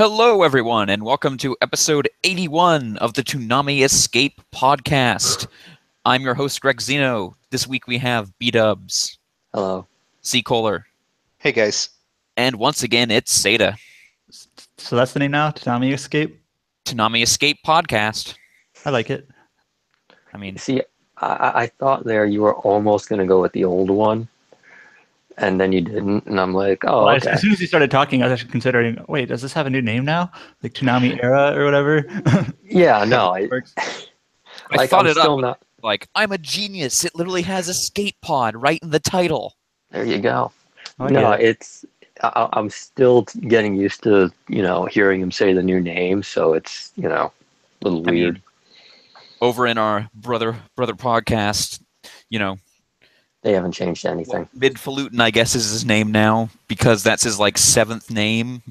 Hello, everyone, and welcome to episode 81 of the Toonami Escape podcast. I'm your host, Greg Zeno. This week we have B-Dubs. Hello. C. Kohler. Hey, guys. And once again, it's Seda. So that's the name now? Toonami Escape? Toonami Escape podcast. I like it. I mean... See, I thought there you were almost going to go with the old one, and then you didn't, and I'm like, oh, well, okay. As soon as you started talking, I was actually considering, wait, does this have a new name now? Like Toonami Era or whatever? Yeah, no. I like, thought I'm it still up. not... Like, I'm a genius. It literally has Escape Pod right in the title. There you go. No, it's... I'm still getting used to, hearing him say the new name, so it's, a little weird. Mean, over in our brother podcast, they haven't changed anything. Midfalutin, I guess, is his name now because that's his seventh name.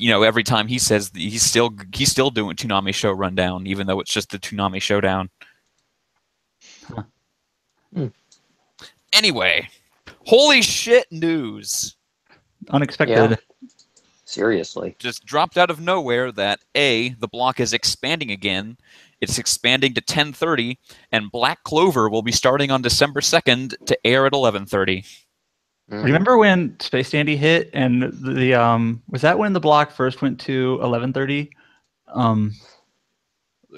Every time he says he's still doing Toonami Show Rundown, even though it's just the Toonami Showdown. Huh. Anyway, holy shit news! Unexpected. Yeah. Seriously. Just dropped out of nowhere that the block is expanding again. It's expanding to 10:30, and Black Clover will be starting on December 2nd to air at 11:30. Mm-hmm. Remember when Space Dandy hit, and the was that when the block first went to 11:30? A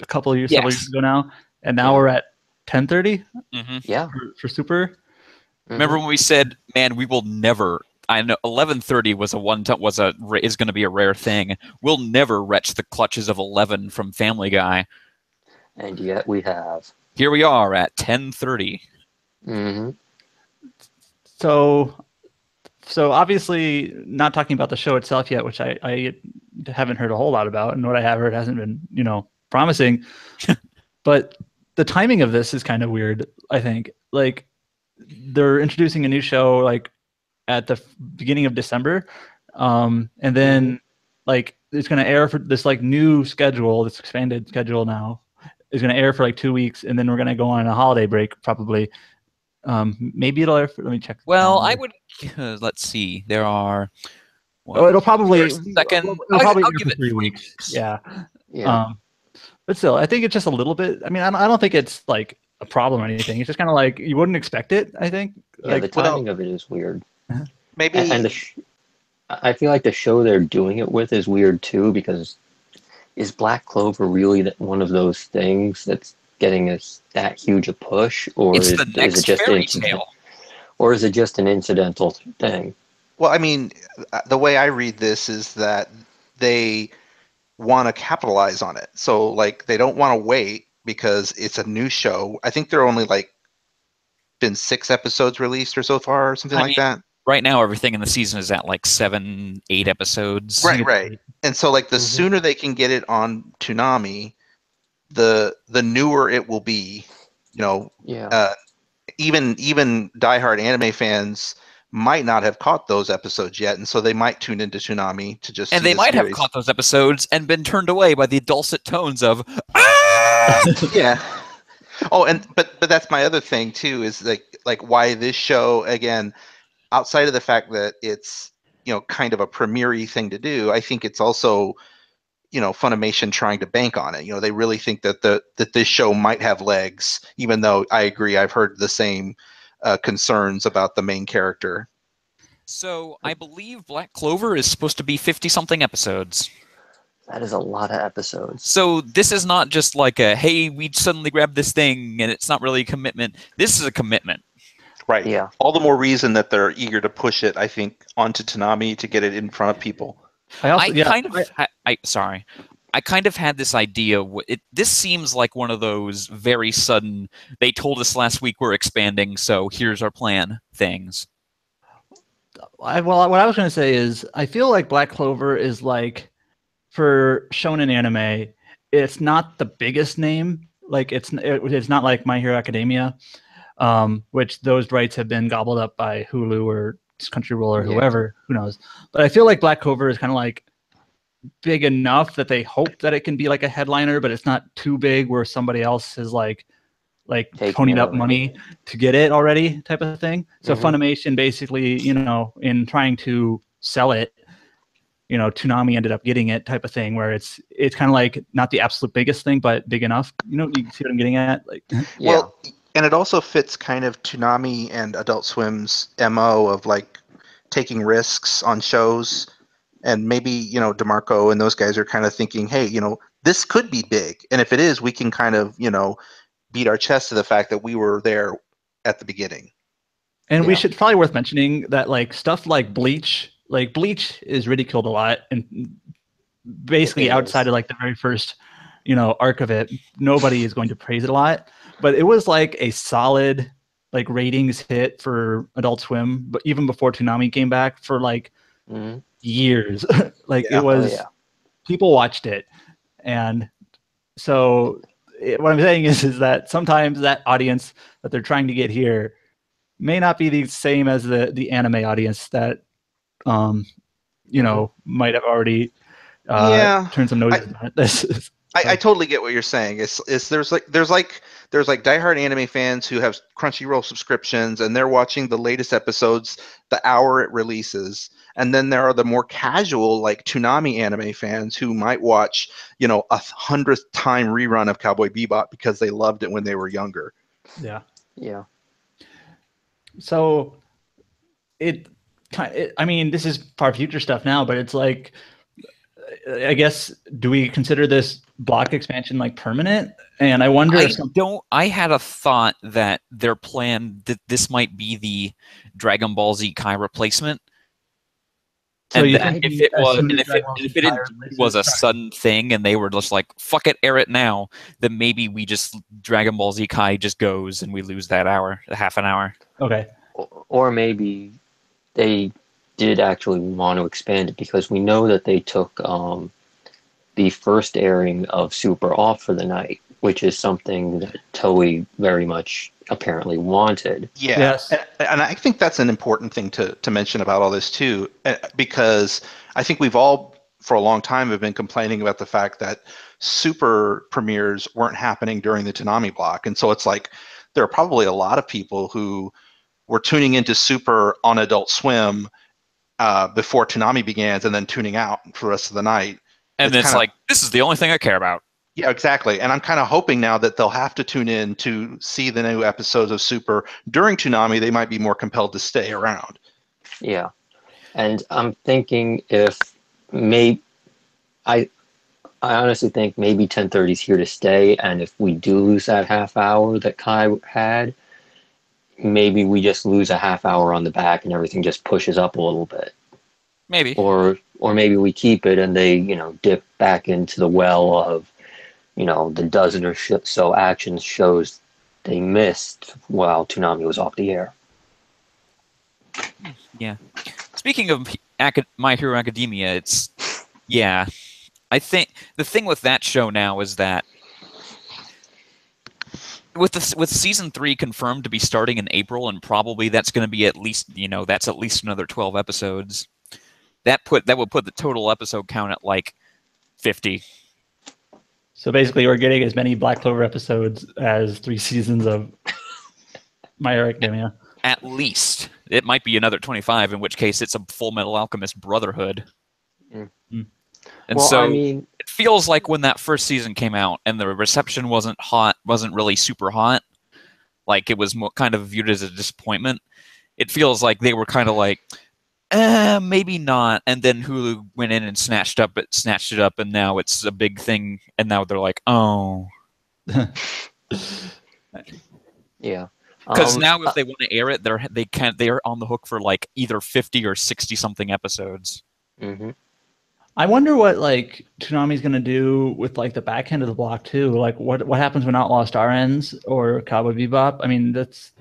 couple of years, several years ago now, and now we're at 10:30. Mm-hmm. Yeah. For Super. Mm-hmm. Remember when we said, "Man, we will never." I know 11:30 is going to be a rare thing. We'll never retch the clutches of 11 from Family Guy. And yet we have. Here we are at 10:30. Mm-hmm. So obviously not talking about the show itself yet, which I haven't heard a whole lot about, and what I have heard hasn't been, promising. But the timing of this is kind of weird, I think. Like, they're introducing a new show, at the beginning of December. And then, it's going to air for this, new schedule, this expanded schedule now, is going to air for 2 weeks, and then we're going to go on a holiday break probably. Maybe it'll air for, let me check. Well, I would let's see. There are it'll probably second. I'll give it 3 weeks. Yeah. But still, I think it's just a little bit. I mean, I don't think it's a problem or anything. It's just kind of you wouldn't expect it, I think. Yeah, the timing of it is weird. Maybe. And I feel like the show they're doing it with is weird too, because is Black Clover really one of those things that's getting that huge a push, or it's is it just fairy tale? Or is it just an incidental thing? Well, I mean, the way I read this is that they want to capitalize on it. So, they don't want to wait because it's a new show. I think there are only, been 6 episodes released or so far, or something like that. Right now, everything in the season is at 7, 8 episodes. Right. And so, the sooner they can get it on Toonami, the newer it will be. Even diehard anime fans might not have caught those episodes yet, and so they might tune into Toonami to just. And see they might have caught those episodes and been turned away by the dulcet tones of Yeah. Oh, but that's my other thing too, is why this show, again, outside of the fact that it's kind of a premiere-y thing to do, I think it's also Funimation trying to bank on it. They really think that that this show might have legs, even though I agree, I've heard the same concerns about the main character. So I believe Black Clover is supposed to be 50-something episodes. That is a lot of episodes. So this is not just hey, we suddenly grabbed this thing and it's not really a commitment. This is a commitment. Right. Yeah. All the more reason that they're eager to push it, I think, onto Toonami to get it in front of people. I kind of had this idea. This seems like one of those very sudden, they told us last week we're expanding, so here's our plan things. What I was going to say is, I feel like Black Clover is for shonen anime, it's not the biggest name. It's not like My Hero Academia, which those rights have been gobbled up by Hulu or Crunchyroll or whoever, who knows. But I feel like Black Clover is kind of big enough that they hope that it can be a headliner, but it's not too big where somebody else is ponying up money to get it already, type of thing. So Funimation basically, in trying to sell it, Toonami ended up getting it type of thing, where it's kind of like not the absolute biggest thing, but big enough. You see what I'm getting at? Like, Yeah. Well, and it also fits kind of Toonami and Adult Swim's MO of like taking risks on shows. And maybe, DeMarco and those guys are kind of thinking, hey, this could be big. And if it is, we can kind of, beat our chest to the fact that we were there at the beginning. and we Yeah. should probably worth mentioning that like stuff like Bleach is ridiculed a lot, and basically It outside is. of like the very first arc of it, nobody is going to praise it a lot. But it was like a solid like ratings hit for Adult Swim, but even before Toonami came back for like Mhm. years. Like Yeah. it was, yeah. people watched it. And so what I'm saying is that sometimes that audience that they're trying to get here may not be the same as the anime audience that might have already Yeah. turned some notice on this. I totally get what you're saying. It's there's diehard anime fans who have Crunchyroll subscriptions and they're watching the latest episodes the hour it releases, and then there are the more casual like Toonami anime fans who might watch 100th time rerun of Cowboy Bebop because they loved it when they were younger. Yeah. Yeah. So I mean, this is far future stuff now, but it's like, I guess, do we consider this block expansion like permanent? And I wonder if I had a thought that their plan that this might be the Dragon Ball Z Kai replacement. So And you then think if it as was, soon and as if it, Dragon Ball and if Z it Kai indeed was a releases- sudden thing, and they were just like, "Fuck it, air it now," then maybe we just Dragon Ball Z Kai just goes, and we lose that hour, half an hour. Okay. Or maybe they did actually want to expand it, because we know that they took the first airing of Super off for the night, which is something that Toei very much apparently wanted. Yeah, Yes. and I think that's an important thing to mention about all this too, because I think we've all for a long time have been complaining about the fact that super premieres weren't happening during the Toonami block, and so it's like there are probably a lot of people who were tuning into Super on Adult Swim before Toonami begins, and then tuning out for the rest of the night. And it's like, this is the only thing I care about. Yeah, exactly. And I'm kind of hoping now that they'll have to tune in to see the new episodes of Super during Toonami. They might be more compelled to stay around. Yeah. And I'm thinking if maybe I honestly think maybe 10:30 is here to stay, and if we do lose that half hour that Kai had, maybe we just lose a half hour on the back and everything just pushes up a little bit. Maybe. Or maybe we keep it and they, dip back into the well of, the dozen or so action shows they missed while Toonami was off the air. Yeah. Speaking of My Hero Academia, I think the thing with that show now is that with season 3 confirmed to be starting in April, and probably that's going to be at least another 12 episodes. That would put the total episode count at like 50. So basically, we're getting as many Black Clover episodes as 3 seasons of My Hero Academia. At least. It might be another 25, in which case it's a Full Metal Alchemist Brotherhood. Mm. And well, so I mean, it feels like when that first season came out and the reception wasn't really super hot, like it was kind of viewed as a disappointment, it feels like they were kind of like, maybe not. And then Hulu went in and snatched it up, and now it's a big thing. And now they're like, oh, yeah. because now if they want to air it, they're on the hook for like either 50 or 60 something episodes. Mm-hmm. I wonder what like Toonami's gonna do with like the back end of the block too. Like what happens when Outlaw Star ends or Cowboy Bebop? I mean, that's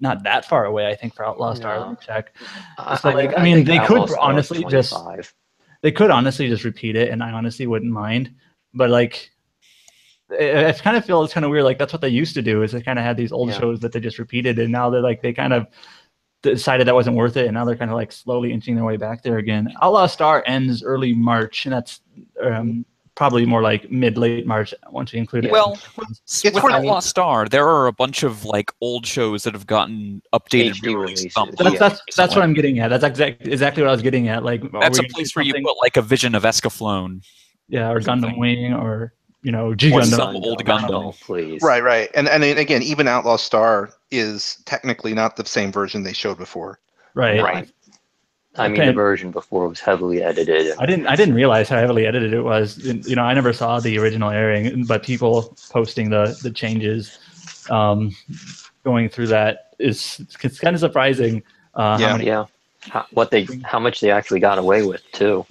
not that far away, I think, for Outlaw Star. Let me check. I mean, they could honestly just repeat it, and I honestly wouldn't mind. But like, I kind of feel it's kind of weird. Like that's what they used to do, is they kind of had these old shows that they just repeated, and now they kind of decided that wasn't worth it, and now they're kind of like slowly inching their way back there again. Outlaw Star ends early March, and that's probably more like mid-late March once you include it. Well, It's with hard- Outlaw Star, there are a bunch of like old shows that have gotten updated HD re-released on releases, Blu-ray that's what recently. I'm getting at. That's exactly what I was getting at. Like, are That's we a gonna place do where you something- put like a Vision of Escaflowne. yeah, or or Gundam something. Wing, or G Or Gundam. some old Gundam. please. Right. And again, even Outlaw Star is technically not the same version they showed before. Right. Right. I mean, the version before was heavily edited. I didn't realize how heavily edited it was. I never saw the original airing, but people posting the changes, going through that it's kind of surprising. How many, Yeah, how much they actually got away with too.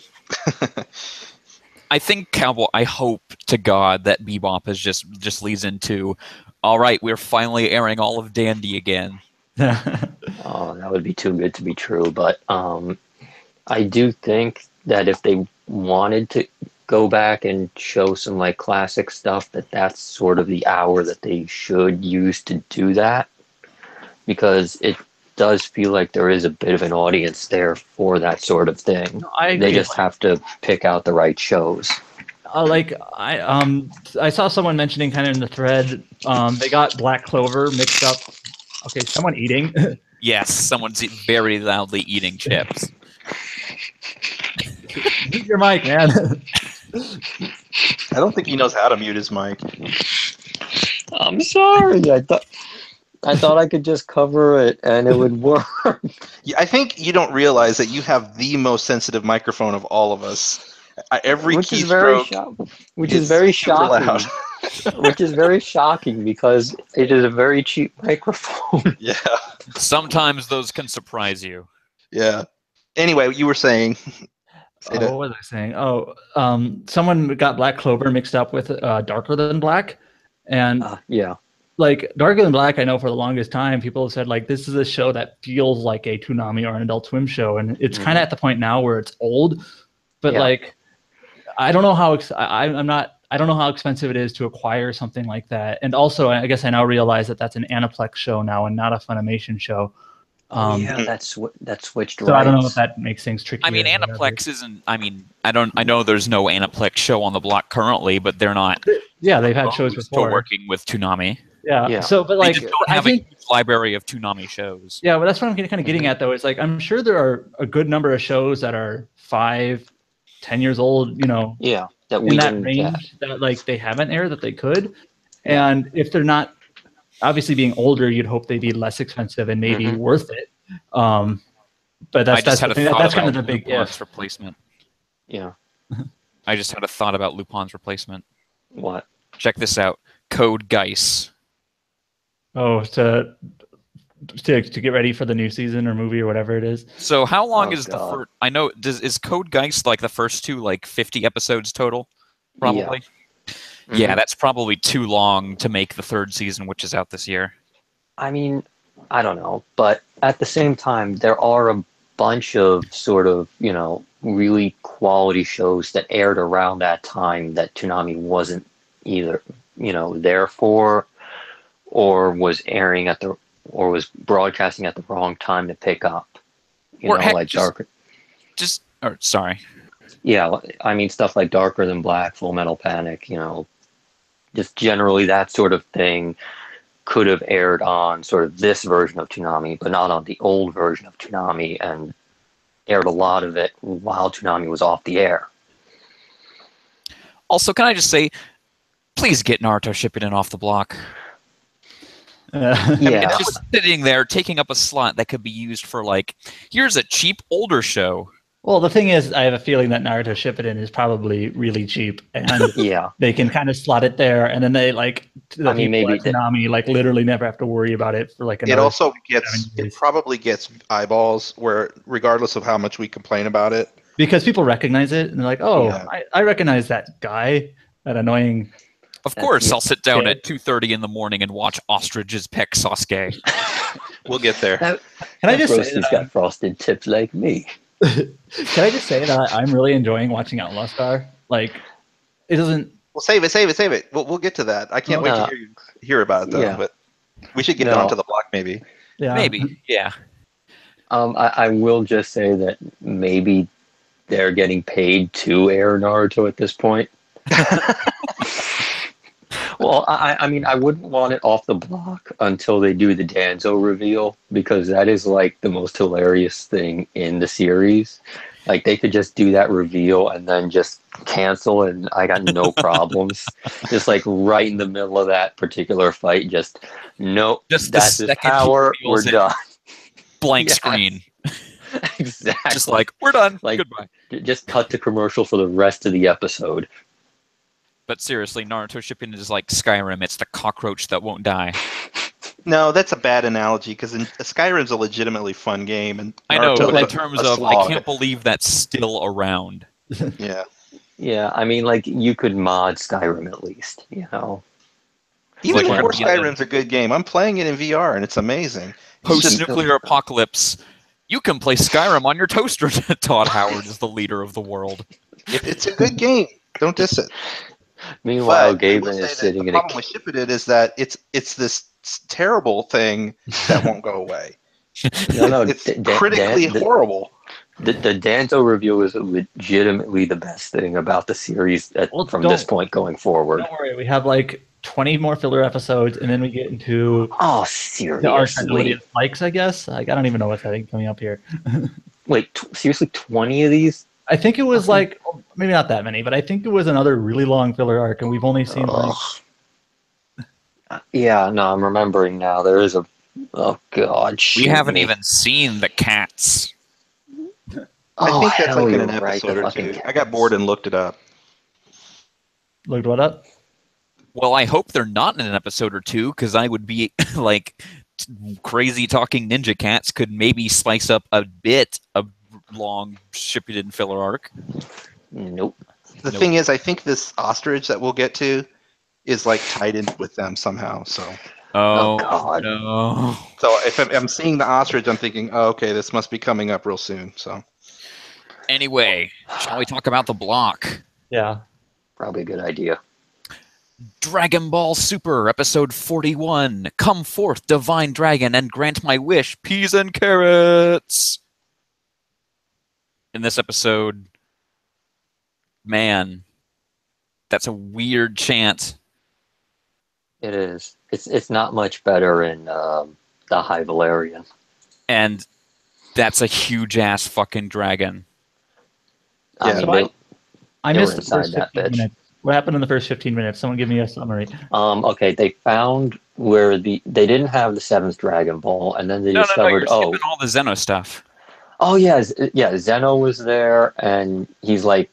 I think Cowboy. I hope to God that Bebop is just leads into, all right, we're finally airing all of Dandy again. Oh, that would be too good to be true. But I do think that if they wanted to go back and show some like classic stuff, that's sort of the hour that they should use to do that, because it does feel like there is a bit of an audience there for that sort of thing. I agree. They just have to pick out the right shows. I saw someone mentioning kind of in the thread, they got Black Clover mixed up. Okay, someone eating. Yes, someone's very loudly eating chips. Mute your mic, man. I don't think he knows how to mute his mic. I'm sorry. I thought I could just cover it and it would work. Yeah, I think you don't realize that you have the most sensitive microphone of all of us. Every Which is very keystroke which is very super shocking. loud. Which is very shocking because it is a very cheap microphone. Yeah. Sometimes those can surprise you. Yeah. Anyway, you were saying. What was I saying? Someone got Black Clover mixed up with Darker Than Black, and Yeah. like Darker Than Black, I know for the longest time people have said like this is a show that feels like a Toonami or an Adult Swim show, and it's kind of at the point now where it's old, but like I don't know how I don't know how expensive it is to acquire something like that, and also I guess I now realize that that's an Aniplex show now and not a Funimation show. That switched. So I don't know if that makes things tricky. I mean, Aniplex isn't. I mean, I know there's no Aniplex show on the block currently, but they're not. Yeah, they've had shows still before. working with Toonami. Yeah. So, but like, They just don't have a huge library of Toonami shows. Yeah, but that's what I'm kind of getting at, though. Is like I'm sure there are a good number of shows that are 5-10 years old. Yeah, that in that range that like they haven't aired that they could, and if they're not, obviously being older, you'd hope they'd be less expensive and maybe worth it. But that's kind of the big Lupin's replacement. Yeah. I just had a thought about Lupin's replacement. What? Check this out. Code Geass. Oh, to get ready for the new season or movie or whatever it is. So how long is the God. first? I know. Is Code Geass like the first two, like 50 episodes total? Probably. Yeah, that's probably too long to make the third season, which is out this year. I mean, I don't know, but at the same time, there are a bunch of sort of, really quality shows that aired around that time that Toonami wasn't either, there for, or was airing or was broadcasting at the wrong time to pick up. Darker. Sorry. Yeah, I mean, stuff like Darker Than Black, Full Metal Panic, just generally that sort of thing could have aired on sort of this version of Toonami, but not on the old version of Toonami, and aired a lot of it while Toonami was off the air. Also, can I just say, please get Naruto Shippuden off the block. It's just sitting there taking up a slot that could be used for here's a cheap older show. Well, the thing is, I have a feeling that Naruto Shippuden is probably really cheap, and they can kind of slot it there, and then they maybe Toonami literally never have to worry about it for it probably gets eyeballs where regardless of how much we complain about it, because people recognize it and they're like, I recognize that guy, that annoying. Of course, I'll sit down at 2:30 in the morning and watch Ostriches peck Sasuke. We'll get there. Can I just say he's got frosted tips like me? Can I just say that I'm really enjoying watching Outlaw Star? It doesn't. Well, save it. We'll get to that. I can't wait to hear about it though. But we should get onto the block maybe. Yeah. Maybe. Yeah. I will just say that maybe they're getting paid to air Naruto at this point. Well, I mean, I wouldn't want it off the block until they do the Danzo reveal, because that is like the most hilarious thing in the series. Like, they could just do that reveal and then just cancel, and I got no problems. Just like right in the middle of that particular fight, just nope, Just the that's his second he power. We're reveals it, done. blank Yes. screen. Exactly. Just like, we're done. Like, Goodbye. just cut to commercial for the rest of the episode. But seriously, Naruto Shippuden is like Skyrim. It's the cockroach that won't die. No, that's a bad analogy because Skyrim's a legitimately fun game, and I know, but in Naruto's terms a of, I slog. can't believe that's still around. Yeah. Yeah, I mean, like, you could mod Skyrim at least, you know? Even like before we're gonna be in Skyrim's a good game. I'm playing it in VR, and it's amazing. It's just- Post-nuclear apocalypse, you can play Skyrim on your toaster. Todd Howard is the leader of the world. it's a good game. Don't diss it. Meanwhile, But I will Gaben say is that sitting the in a... problem with Shippuden is that it's this terrible thing that won't go away. No, It's critically horrible. the Danzo review is legitimately the best thing about the series Well, from this point going forward. Don't worry, we have like 20 more filler episodes, and then we get into Oh, the arc that nobody seriously? likes, I guess. Like, I don't even know what's coming up here. Wait, seriously, 20 of these? I think it was like, maybe not that many, but I think it was another really long filler arc, and we've only seen like... Yeah, no, I'm remembering now. There is a... Oh, God, We shoot haven't me. even seen the cats. I Oh, think that's hell, like in you're an right, episode the or fucking two. I got cats. bored and looked it up. Looked what up? Well, I hope they're not in an episode or two, because I would be like, crazy talking ninja cats could maybe spice up a bit of long Shippuden filler arc. Nope. The Nope. thing is, I think this ostrich that we'll get to is like tied in with them somehow. So Oh, God. no. if I'm seeing the ostrich, I'm thinking, oh, okay, this must be coming up real soon. So Anyway, shall we talk about the block? Yeah. Probably a good idea. Dragon Ball Super, episode 41. Come forth, divine dragon, and grant my wish, peas and carrots. In this episode, man, that's a weird chant. It is. It's not much better in the High Valerian. And that's a huge ass fucking dragon. I Yeah. mean, So they, I They were missed the inside first that 15 bitch. minutes. What happened in the first 15 minutes? Someone give me a summary. okay, they found where they didn't have the seventh Dragon Ball, and then they No, discovered, you're skipping all the Zeno stuff. yeah, Zeno was there, and he's like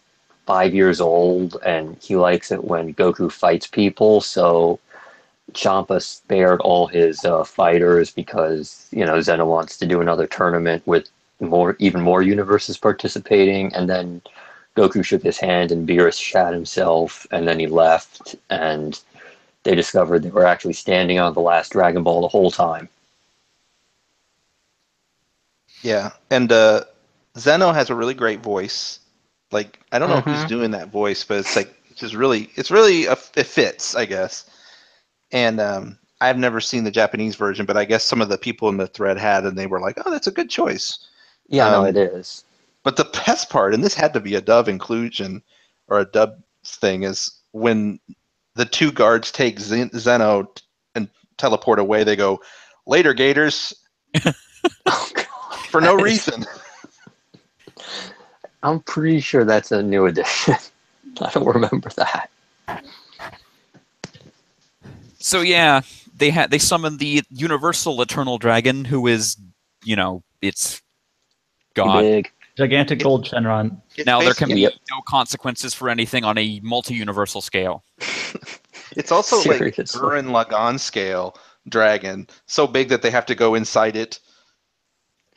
5 years old, and he likes it when Goku fights people. So Champa spared all his fighters because Zeno wants to do another tournament with even more universes participating, and then Goku shook his hand and Beerus shat himself, and then he left, and they discovered they were actually standing on the last Dragon Ball the whole time. yeah, and Zeno has a really great voice. Like I don't know who's Mhm. doing that voice, but it's like it fits, I guess. And I've never seen the Japanese version, but I guess some of the people in the thread had, and they were like, "Oh, that's a good choice." Yeah, no, it is. But the best part, and this had to be a dub inclusion or a dub thing, is when the two guards take Zeno and teleport away. They go, "Later, Gators," Oh, God. for no reason. I'm pretty sure that's a new edition. I don't remember that. So yeah, they summoned the Universal Eternal Dragon, who is, it's God. Big. Gigantic gold Shenron. It's Now there can basically- be no consequences for anything on a multi-universal scale. It's also like Seriously. Gurren Lagann scale dragon, so big that they have to go inside it.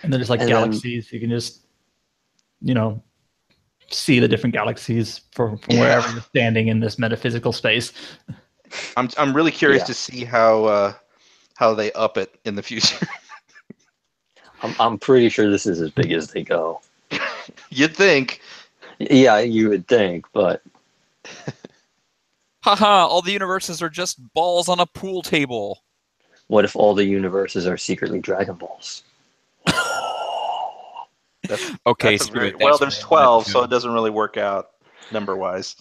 And they're just like And then- galaxies. You can just, see the different galaxies from Yeah. wherever you're standing in this metaphysical space. I'm really curious Yeah. to see how they up it in the future. I'm pretty sure this is as big as they go. You'd think. Yeah, you would think, but Haha, all the universes are just balls on a pool table. what if all the universes are secretly Dragon Balls? Okay, That's a screw very- it. well, That's there's what I wanted 12, to so do. it doesn't really work out number-wise.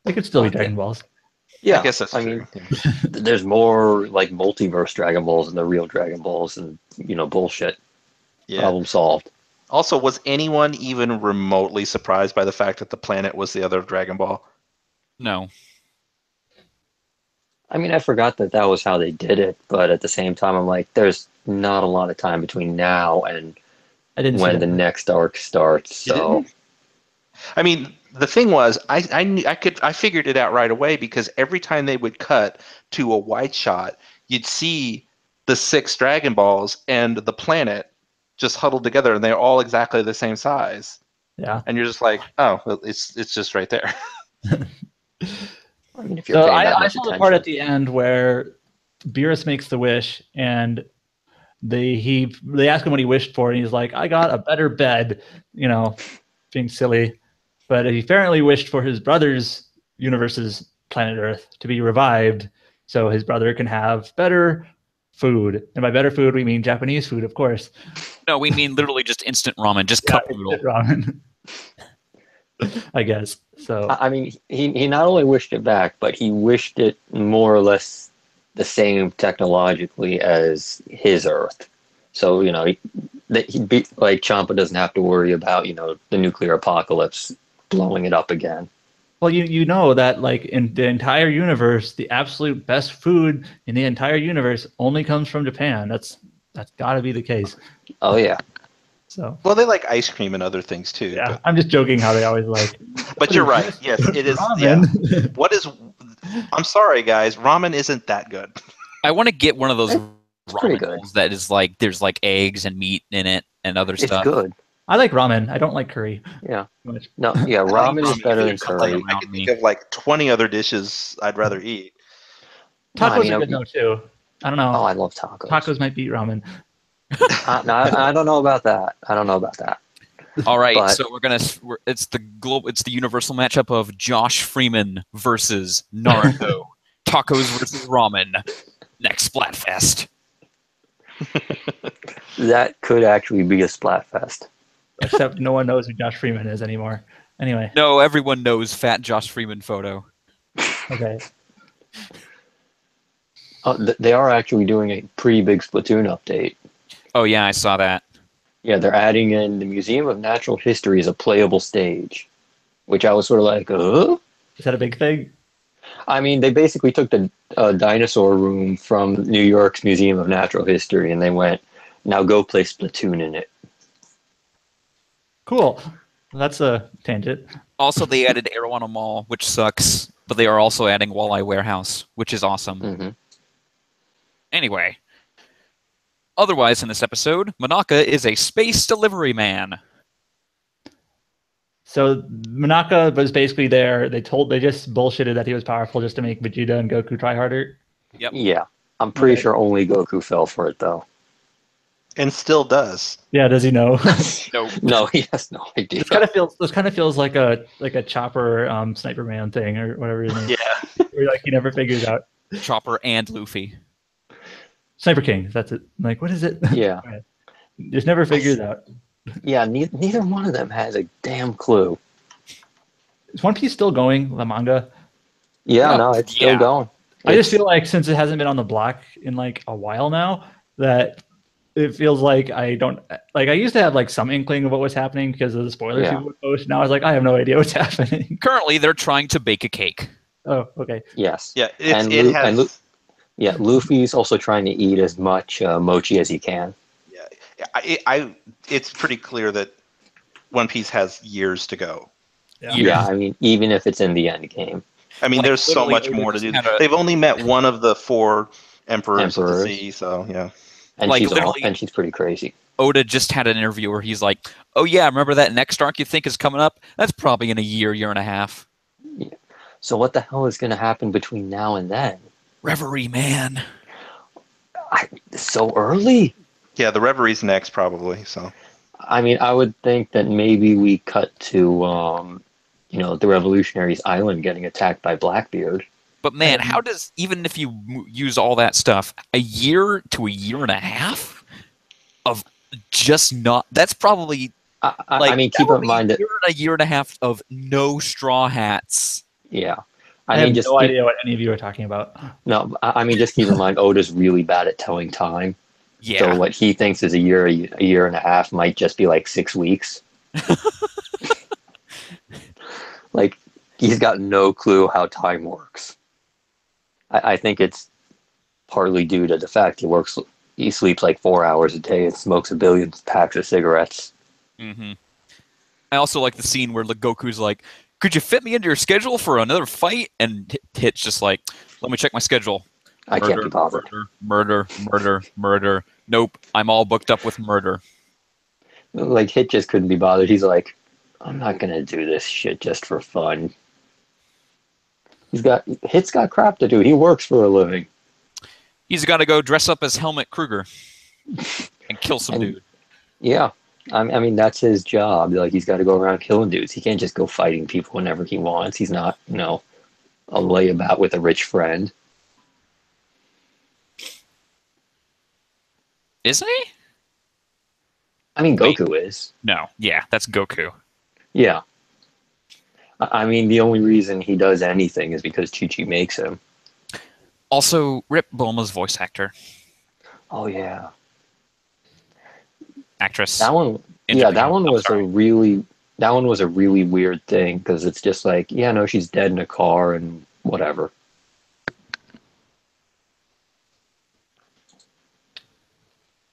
They could still be Okay. Dragon Balls. Yeah, I guess that's I true. mean, there's more like multiverse Dragon Balls than the real Dragon Balls, and bullshit. Yeah. Problem solved. Also, was anyone even remotely surprised by the fact that the planet was the other Dragon Ball? No. I mean, I forgot that was how they did it, but at the same time, I'm like, there's not a lot of time between now and I didn't see when that. the next arc starts. You So I mean, the thing was, I figured it out right away because every time they would cut to a wide shot, you'd see the 6 Dragon Balls and the planet just huddled together, and they're all exactly the same size. Yeah. And you're just like, oh, well, it's just right there. I mean, if you're So paying that I much saw the attention, part at the end where Beerus makes the wish, and they ask him what he wished for, and he's like, "I got a better bed," being silly. But he apparently wished for his brother's universe's planet Earth to be revived, so his brother can have better food. And by better food, we mean Japanese food, of course. No, we mean literally just instant ramen, just Yeah, cup it's noodle. ramen. I guess so. I mean, he not only wished it back, but he wished it more or less the same technologically as his Earth. So that he'd be like Champa doesn't have to worry about the nuclear apocalypse blowing it up again. Well, you know that like in the entire universe, the absolute best food in the entire universe only comes from Japan. That's got to be the case. Oh yeah, So Well, they like ice cream and other things too. yeah, I'm just joking how they always like. But you're right. Yes, it is. Yeah. Ramen. What is? I'm sorry, guys. Ramen isn't that good. I want to get one of those pretty ramen good. bowls that is like there's like eggs and meat in it and other it's stuff. good. I like ramen. I don't like curry. Yeah, Much. no, yeah, ramen is ramen. better than There's something curry. I could think of like 20 other dishes I'd rather eat. No, Tacos are good though too. I don't know. Oh, I love tacos. Tacos might beat ramen. No, I don't know about that. I don't know about that. All right, But- so it's the universal matchup of Josh Freeman versus Naruto. Tacos versus ramen. Next Splatfest. That could actually be a Splatfest. Except no one knows who Josh Freeman is anymore. Anyway, No, everyone knows fat Josh Freeman photo. okay. They are actually doing a pretty big Splatoon update. Oh yeah, I saw that. Yeah, they're adding in the Museum of Natural History as a playable stage, which I was sort of like, Is that a big thing? I mean, they basically took the dinosaur room from New York's Museum of Natural History and they went, now go play Splatoon in it. Cool. Well, that's a tangent. Also, they added Arowana Mall, which sucks, but they are also adding Walleye Warehouse, which is awesome. Hmm. Anyway, otherwise in this episode, Monaka is a space delivery man. So Monaka was basically there. They just bullshitted that he was powerful just to make Vegeta and Goku try harder. Yep. Yeah, I'm pretty Okay. sure only Goku fell for it, though. And still does. Yeah, does he know? No. No, he has no idea. This kind of feels like a Chopper Sniper Man thing or whatever his name. Yeah. Where like he never figures out. Chopper and Luffy. Sniper King, that's it. Like, what is it? Yeah. Just never figures out. Yeah, neither one of them has a damn clue. Is One Piece still going, the manga? Yeah, Yeah. no, it's still Yeah. going. I just feel like since it hasn't been on the block in like a while now, that it feels like I don't like. I used to have like some inkling of what was happening because of the spoilers Yeah. people would post. Now I was like, I have no idea what's happening. Currently, they're trying to bake a cake. Oh, okay. Yes. Yeah. And It Lu- has. and Lu- Yeah, Luffy's also trying to eat as much mochi as he can. It's pretty clear that One Piece has years to go. Yeah. Yeah, I mean, even if it's in the end game. I mean, Like, there's so literally, much Oda more to just do. had a- They've only met one of the 4 emperors of the Emperors. sea, so yeah. And Like, she's literally- she's pretty crazy. Oda just had an interview where he's like, "Oh yeah, remember that next arc you think is coming up? That's probably in a year and a half." So what the hell is going to happen between now and then? Reverie, man. So early? Yeah, the Reverie's next probably. So I mean, I would think that maybe we cut to, the Revolutionaries Island getting attacked by Blackbeard. But man, how does, even if you use all that stuff, a year to a year and a half of just not, that's probably I mean, that keep would in be mind that, a year and a half of no straw hats. yeah. I have no idea what any of you are talking about. No, I mean, just keep in mind, Oda's really bad at telling time. Yeah. So what he thinks is a year and a half might just be like 6 weeks. Like, he's got no clue how time works. I think it's partly due to the fact he sleeps like 4 hours a day and smokes a billion packs of cigarettes. Mm-hmm. I also like the scene where Goku's like, "Could you fit me into your schedule for another fight?" And Hit's just like, "Let me check my schedule." I can't be bothered. Murder. Nope, I'm all booked up with murder. Like, Hit just couldn't be bothered. He's like, I'm not gonna do this shit just for fun. Hit's got crap to do. He works for a living. He's got to go dress up as Helmut Kruger and kill some dude. Yeah, I mean that's his job. Like, he's got to go around killing dudes. He can't just go fighting people whenever he wants. He's not, a layabout with a rich friend. Isn't he? I mean, Goku is. No, yeah, that's Goku. Yeah. I mean, the only reason he does anything is because Chi-Chi makes him. Also, Rip Bulma's voice actor. Oh, yeah. Actress. That one, that one was a really weird thing, because it's just like, yeah, no, she's dead in a car and whatever.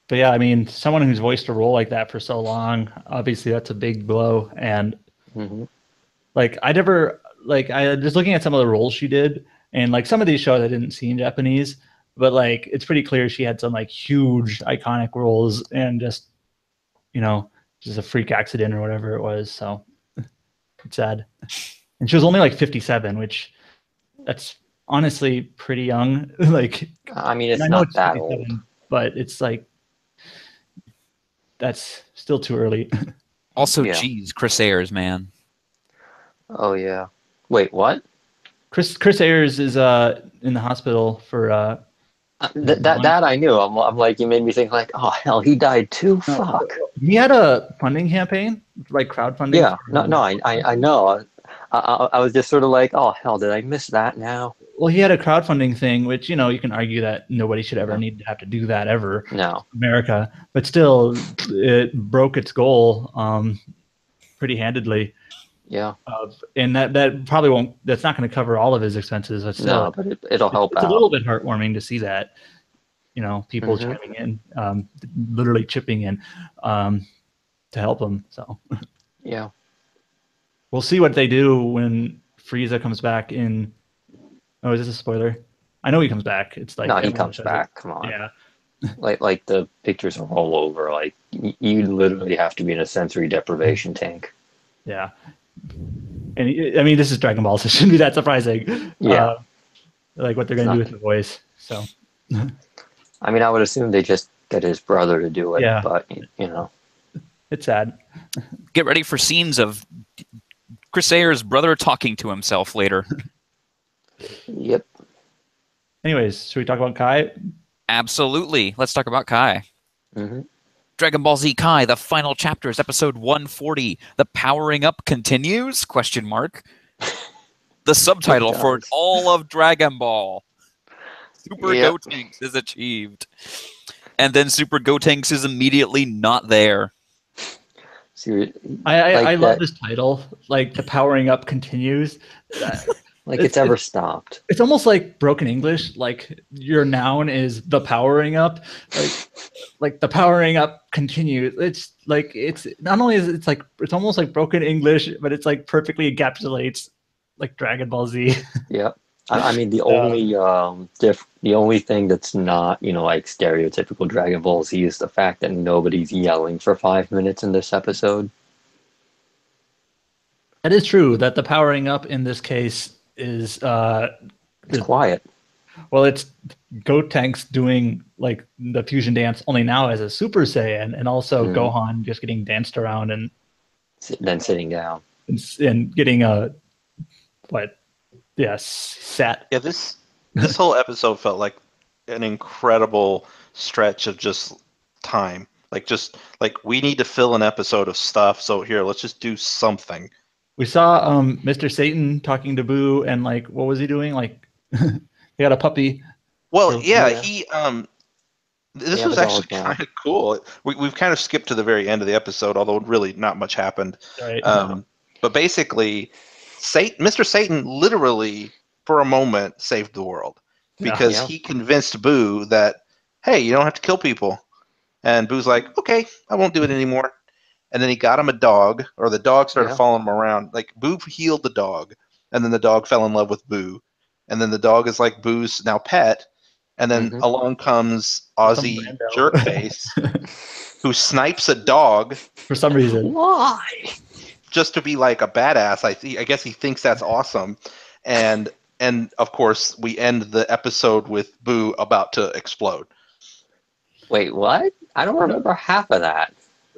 But yeah, I mean, someone who's voiced a role like that for so long, obviously that's a big blow. And like, I was looking at some of the roles she did, and like some of these shows I didn't see in Japanese, but like it's pretty clear she had some like huge iconic roles, and just just a freak accident or whatever it was. So it's sad. And she was only like 57, which that's honestly pretty young. Like, I mean, it's not that old, but it's like, that's still too early. Also, geez, Chris Ayers, man. Oh yeah. Wait, what? Chris Ayers is in the hospital for that I knew. I'm like, you made me think like, oh hell, he died too. Fuck. He had a funding campaign, like crowdfunding. Yeah. No, I know. I was just sort of like, oh hell, did I miss that now? Well, he had a crowdfunding thing, which you can argue that nobody should ever need to have to do that ever. No. America, but still, it broke its goal pretty handedly. Yeah. And that probably won't. That's not going to cover all of his expenses. But still, no, but it'll help out. It's a little bit heartwarming to see that. People chiming in, literally chipping in to help him. So. Yeah. We'll see what they do when Frieza comes back in. Oh, is this a spoiler? I know he comes back. It's like, no, he comes back. Come on. Yeah. like the pictures are all over. Like, you literally have to be in a sensory deprivation tank. Yeah. And I mean, this is Dragon Ball, so it shouldn't be that surprising. Yeah. Like what they're going to do with the voice. So. I mean, I would assume they just get his brother to do it. Yeah. But it's sad. Get ready for scenes of Chris Ayers' brother talking to himself later. Yep. Anyways, should we talk about Kai? Absolutely. Let's talk about Kai. Mm-hmm. Dragon Ball Z Kai, the final chapter is episode 140. The powering up continues? ? The subtitle for all of Dragon Ball. Super Gotenks is achieved. And then Super Gotenks is immediately not there. I love this title. Like, the powering up continues. Like it's ever stopped. It's almost like broken English. Like, your noun is the powering up. Like the powering up continues. It's like, it's not only is it's like, it's almost like broken English, but it's like perfectly encapsulates like Dragon Ball Z. Yeah. I mean, the only thing that's not, like stereotypical Dragon Ball Z is the fact that nobody's yelling for 5 minutes in this episode. That is true. That the powering up in this case is it's quiet. Well, it's Gotenks doing like the fusion dance, only now as a Super Saiyan, and also Gohan just getting danced around and then sitting down and getting sat. Yeah, this whole episode felt like an incredible stretch of just time. Like, we need to fill an episode of stuff, so here, let's just do something. We saw Mr. Satan talking to Boo, and like, what was he doing? Like, he got a puppy. Well, yeah, Yeah. he They this have was a dog actually now. kind of cool. We've kind of skipped to the very end of the episode, although really not much happened. Right. But basically, Mr. Satan literally, for a moment, saved the world because Yeah. he convinced Boo that, hey, you don't have to kill people. And Boo's like, okay, I won't do it anymore. And then he got him a dog, or the dog started Yeah. following him around. Like, Boo healed the dog, and then the dog fell in love with Boo. And then the dog is like Boo's now pet. And then Mhm. along comes Some Ozzy rando. Jerkface, who snipes a dog For some reason. Why? just to be like a badass. I guess he thinks that's awesome. And of course, we end the episode with Boo about to explode. Wait, what? I don't remember half of that.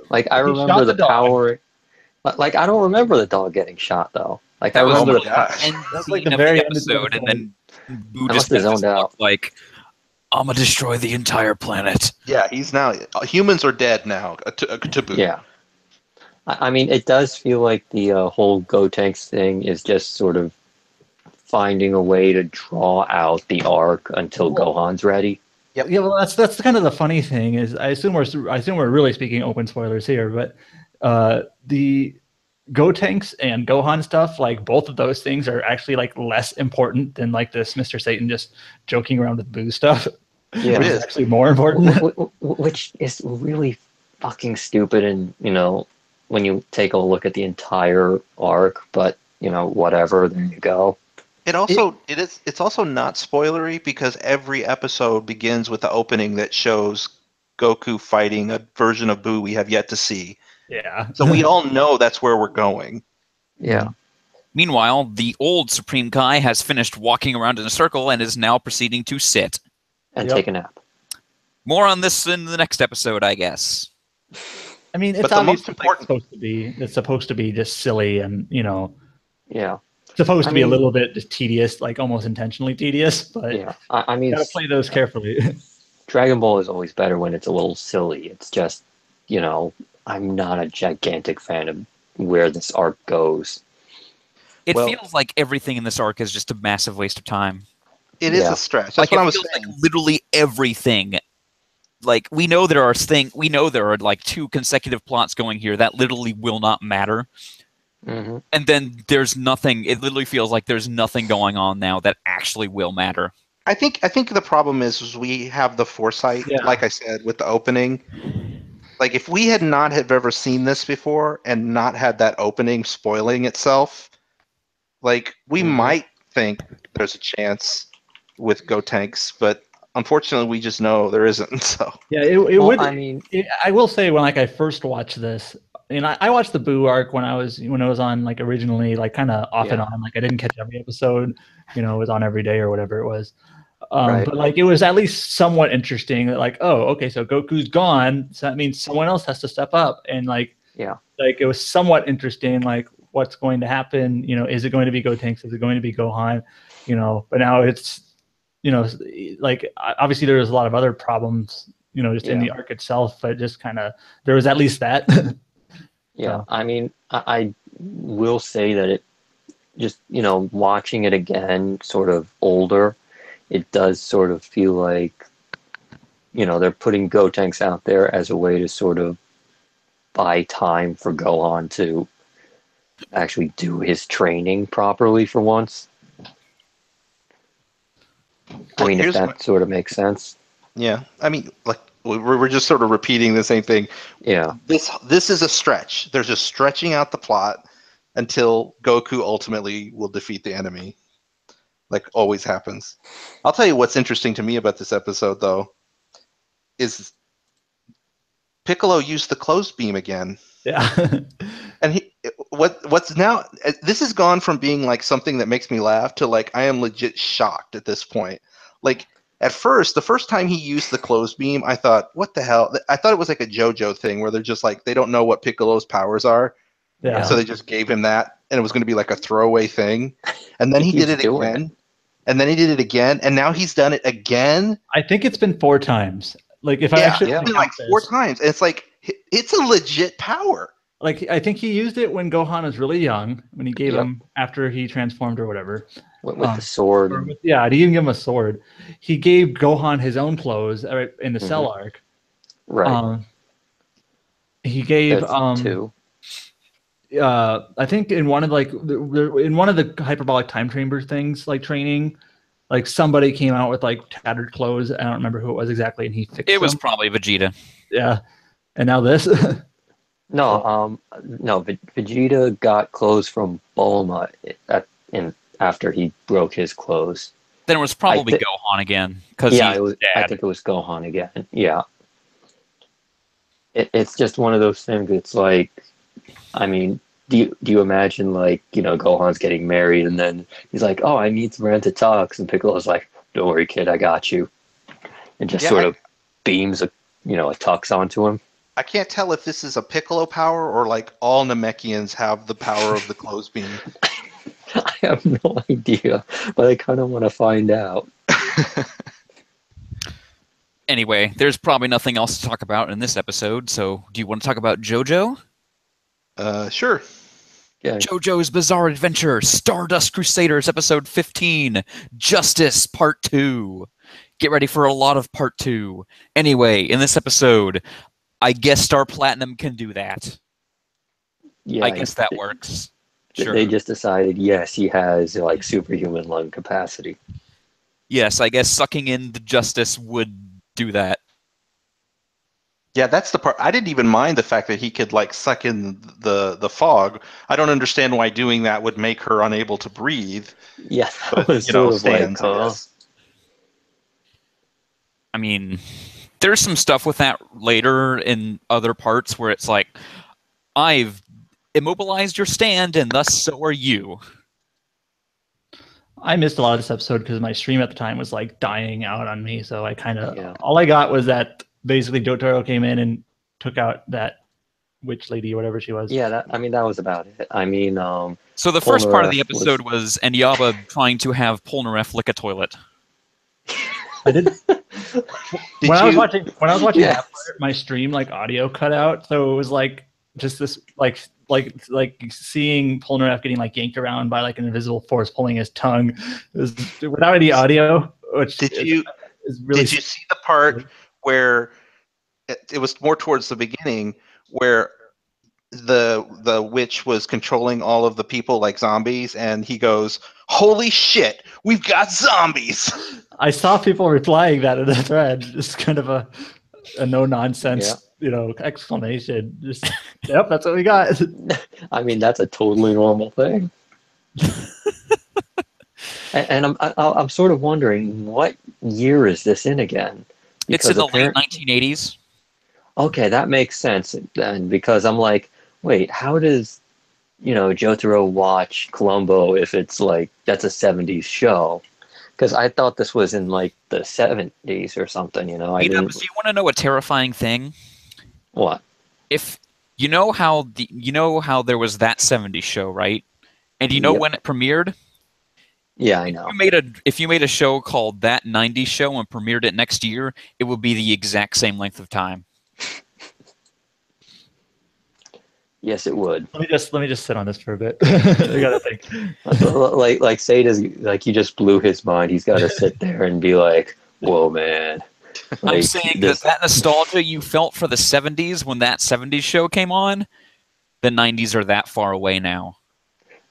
Like, I He remember shot the the dog. power. Like, I don't remember the dog getting shot though. Like, I That was remember my the gosh. end That's like scene the of very the end of the episode, and then Boo I just must have got this zoned out. look like, I'm gonna destroy the entire planet. Yeah, he's now humans are dead now to Boo. Yeah. I mean, it does feel like the whole Gotenks thing is just sort of finding a way to draw out the arc until Well- Gohan's ready. Yep. Yeah, well, that's kind of the funny thing is I assume we're really speaking open spoilers here, but the Gotenks and Gohan stuff, like both of those things are actually like less important than like this Mr. Satan just joking around with Boo stuff. Yeah. Which It is is. actually more important. Which is really fucking stupid, and when you take a look at the entire arc, but whatever, there you go. It's also not spoilery because every episode begins with the opening that shows Goku fighting a version of Boo we have yet to see. Yeah. So we all know that's where we're going. Yeah. Meanwhile, the old Supreme Kai has finished walking around in a circle and is now proceeding to sit. And Yep. take a nap. More on this in the next episode, I guess. I mean, it's But the most obviously important- it's supposed to be just silly and Yeah. supposed I to be a mean- little bit just tedious, like almost intentionally tedious, but Yeah. I mean, gotta play those carefully. Dragon Ball is always better when it's a little silly. It's just, I'm not a gigantic fan of where this arc goes. It Well- feels like everything in this arc is just a massive waste of time. It is Yeah. a stretch. That's Like what it I was feels saying. like literally everything. Like we know there are like 2 consecutive plots going here that literally will not matter. Hmm. And then there's nothing. It literally feels like there's nothing going on now that actually will matter. I think the problem is we have the foresight, Yeah. like I said, with the opening. Like if we had not have ever seen this before and not had that opening spoiling itself, like we Mhm. might think there's a chance with Gotenks, but unfortunately we just know there isn't. So Yeah, it Well, would. I mean, I will say when I first watched this, and I watched the Boo arc when it was on like originally, like kind of off and Yeah. on. Like I didn't catch every episode, it was on every day or whatever it was. Right. But like it was at least somewhat interesting. That like, oh, okay, so Goku's gone, so that means someone else has to step up, and like it was somewhat interesting. Like what's going to happen? Is it going to be Gotenks? Is it going to be Gohan? But now it's like obviously there was a lot of other problems just in the arc itself, but just kind of there was at least that. Yeah, So. I mean, I will say that it just, watching it again, sort of older, it does sort of feel like, they're putting Gotenks out there as a way to sort of buy time for Gohan to actually do his training properly for once. Well, I mean, if here's that sort of makes sense. yeah, I mean, like we're just sort of repeating the same thing. Yeah. This is a stretch. They're just stretching out the plot until Goku ultimately will defeat the enemy, like always happens. I'll tell you what's interesting to me about this episode, though, is Piccolo used the closed beam again. Yeah. And what's now, this has gone from being like something that makes me laugh to like I am legit shocked at this point. Like at first, the first time he used the closed beam, I thought, what the hell? I thought it was like a JoJo thing where they're just like they don't know what Piccolo's powers are, Yeah. so they just gave him that, and it was going to be like a throwaway thing. And then he did it doing again, and then he did it again, and now he's done it again. I think it's been 4 times. Like if I Yeah, actually it's been like count 4 this. times, and it's like it's a legit power. Like I think he used it when Gohan was really young, when he gave Yep. him after he transformed or whatever. With the sword. Or yeah, he didn't give him a sword. He gave Gohan his own clothes in the Cell arc. Right. He gave That's two. I think in one of the hyperbolic time chamber things, like training, like somebody came out with like tattered clothes. I don't remember who it was exactly, and he fixed It was them. probably Vegeta. Yeah, and now this. No, no. Vegeta got clothes from Bulma after he broke his clothes. Then it was probably Gohan again because Yeah, he's his I dad. think it was Gohan again. Yeah. It's just one of those things. It's like, I mean, do you imagine, like, Gohan's getting married and then he's like, oh, I need some rent a tux, and Piccolo's like, don't worry, kid, I got you, and just sort of beams a tux onto him. I can't tell if this is a Piccolo power or like all Namekians have the power of the clothes beam. I have no idea, but I kind of want to find out. Anyway, there's probably nothing else to talk about in this episode, so do you want to talk about JoJo? Sure. Yeah. JoJo's Bizarre Adventure, Stardust Crusaders, Episode 15, Justice, Part 2. Get ready for a lot of Part 2. Anyway, in this episode, I guess Star Platinum can do that. Yeah, I guess that works. Sure. They just decided, yes, he has like superhuman lung capacity. Yes, I guess sucking in the Justice would do that. Yeah, that's the part. I didn't even mind the fact that he could like suck in the fog. I don't understand why doing that would make her unable to breathe. Yeah, that but was sort of stands, like, I guess. I mean, there's some stuff with that later in other parts where it's like, I've immobilized your stand and thus so are you. I missed a lot of this episode because my stream at the time was like dying out on me. So I kind of all I got was that basically Dotaro came in and took out that witch lady or whatever she was. Yeah, that was about it. I mean, so the first part of the episode was Enyaba trying to have Polnareff lick a toilet. I did. When I was watching that part, my stream like audio cut out, so it was like just this like seeing Polnareff getting like yanked around by like an invisible force pulling his tongue. It was without any audio. Which did you see the part where it was more towards the beginning where the witch was controlling all of the people like zombies, and he goes, "Holy shit, we've got zombies!" I saw people replying that in the thread. Just kind of a no nonsense, exclamation. Just yep, that's what we got. I mean, that's a totally normal thing. and I'm sort of wondering, what year is this in again? Because it's in the late 1980s. Okay, that makes sense then, because I'm like, wait, how does Jotaro watch Columbo if it's like that's a 70s show? Because I thought this was in like the 70s or something, Do you want to know a terrifying thing? What? If you know how there was that 70s show, right? And you know when it premiered? Yeah, I know. If you made a show called That 90s Show and premiered it next year, it would be the exact same length of time. Yes, it would. Let me just sit on this for a bit. I gotta think. like Sada's like, you just blew his mind. He's got to sit there and be like, "Whoa, man." Like, I'm saying that nostalgia you felt for the 70s when that 70s show came on, the 90s are that far away now.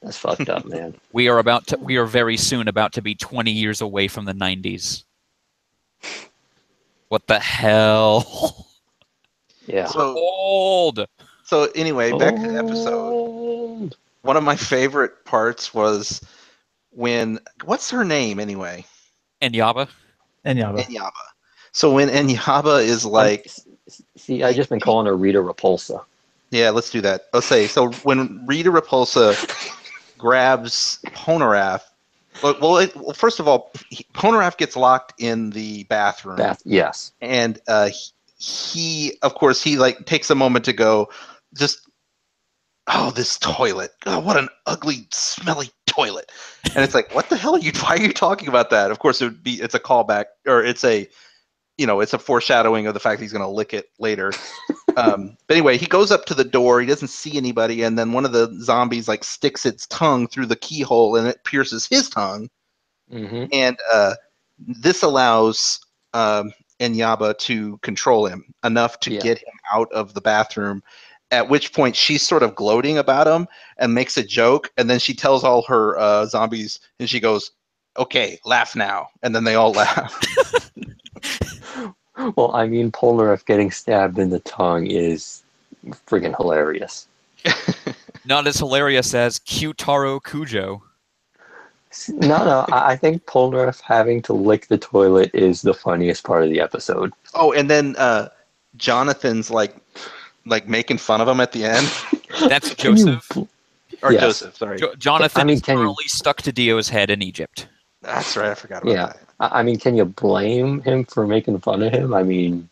That's fucked up, man. We are very soon about to be 20 years away from the 90s. What the hell? Yeah. So old. So anyway, back to the episode. One of my favorite parts was when, what's her name anyway? Enyaba. So when Enyaba is like, see, I just been calling her Rita Repulsa. Yeah, let's do that. Okay, so when Rita Repulsa grabs Polnareff, well, first of all, Polnareff gets locked in the bathroom. Yes. And he, of course, he like takes a moment to go, just, oh, this toilet. Oh, what an ugly, smelly toilet. And it's like, what the hell why are you talking about that? Of course, it's a callback, or it's a it's a foreshadowing of the fact he's going to lick it later. But anyway, he goes up to the door. He doesn't see anybody, and then one of the zombies like sticks its tongue through the keyhole, and it pierces his tongue. Mm-hmm. And this allows Enyaba to control him enough to get him out of the bathroom. At which point she's sort of gloating about him and makes a joke, and then she tells all her zombies, and she goes, "Okay, laugh now," and then they all laugh. Well, I mean, Polnareff getting stabbed in the tongue is friggin' hilarious. Not as hilarious as Kyutaro Kujo. No, I think Polnareff having to lick the toilet is the funniest part of the episode. Oh, and then Jonathan's like making fun of him at the end. That's Joseph. Yes. Joseph, sorry. Jonathan is currently stuck to Dio's head in Egypt. That's right, I forgot about that. I mean, can you blame him for making fun of him? I mean,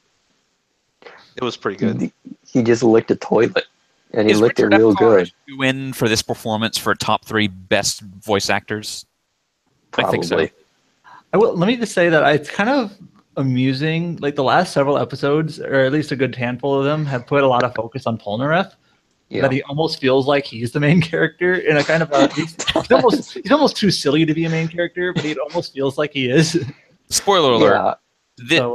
it was pretty good. He just licked a toilet, and he licked Richard it real good. You win for this performance for top 3 best voice actors? Probably. I think so. Let me just say that it's kind of amusing. Like the last several episodes, or at least a good handful of them, have put a lot of focus on Polnareff. Yeah. That he almost feels like he's the main character in a kind of a he's almost too silly to be a main character, but he almost feels like he is. Spoiler alert.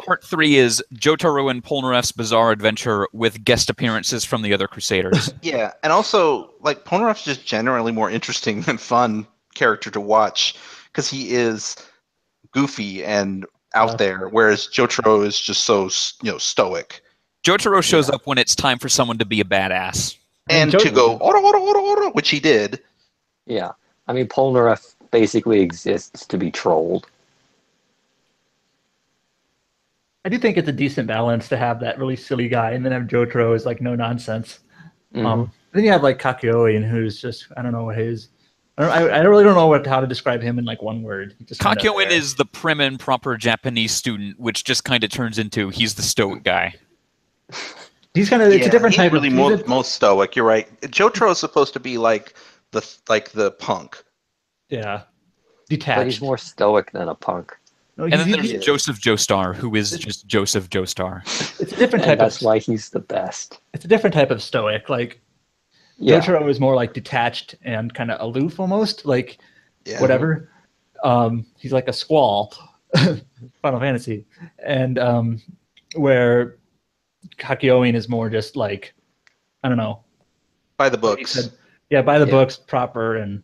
Part 3 is Jotaro and Polnareff's bizarre adventure with guest appearances from the other Crusaders. Yeah, and also like Polnareff's just generally more interesting and fun character to watch because he is goofy and out there, whereas Jotaro is just so stoic. Jotaro shows up when it's time for someone to be a badass. And to go, ora, ora, ora, ora, which he did. Yeah. I mean, Polnareff basically exists to be trolled. I do think it's a decent balance to have that really silly guy and then have Jotaro as like no nonsense. Then you have like Kakyoin, who's just, I don't know what his... I really don't know how to describe him in like one word. Kakyoin is the prim and proper Japanese student, which just kind of turns into he's the stoic guy. He's kind of it's a different type really of most stoic. You're right. Jotaro is supposed to be like the punk. Yeah, detached. But he's more stoic than a punk. No, and then there's Joseph Joestar, who is just Joseph Joestar. It's a different type. That's why he's the best. It's a different type of stoic. Like Jotaro is more like detached and kind of aloof, almost like whatever. He's like a squall, Final Fantasy, and where Kakyoin is more just like, I don't know. By the books. By the books, proper, and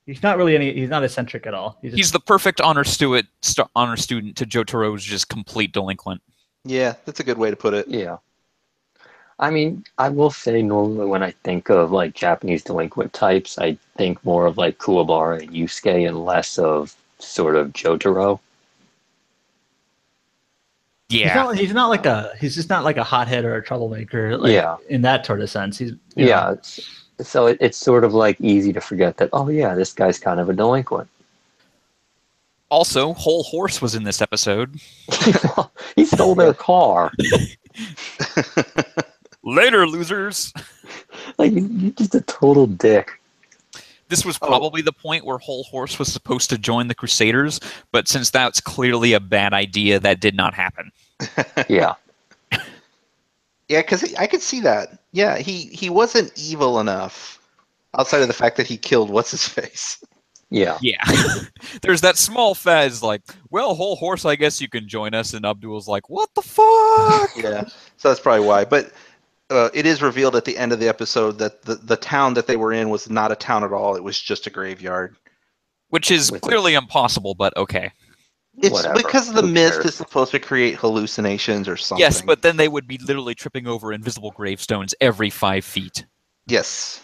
he's not really he's not eccentric at all. He's the perfect honor student to Jotaro's just complete delinquent. Yeah, that's a good way to put it. Yeah. I mean, I will say normally when I think of like Japanese delinquent types, I think more of like Kuwabara and Yusuke and less of sort of Jotaro. Yeah, he's just not like a hothead or a troublemaker. In that sort of sense, he's so it's sort of like easy to forget that. Oh yeah, this guy's kind of a delinquent. Also, Whole Horse was in this episode. He stole their car. Later, losers. Like you're just a total dick. This was probably the point where Whole Horse was supposed to join the Crusaders, but since that's clearly a bad idea, that did not happen. Yeah. Yeah, because I could see that. Yeah, he wasn't evil enough, outside of the fact that he killed what's-his-face. Yeah. Yeah. There's that small Fez like, well, Whole Horse, I guess you can join us, and Abdul's like, what the fuck? Yeah, so that's probably why. But it is revealed at the end of the episode that the town that they were in was not a town at all. It was just a graveyard. Which is clearly impossible, but okay. It's Whatever. because the mist is supposed to create hallucinations or something. Yes, but then they would be literally tripping over invisible gravestones every 5 feet. Yes.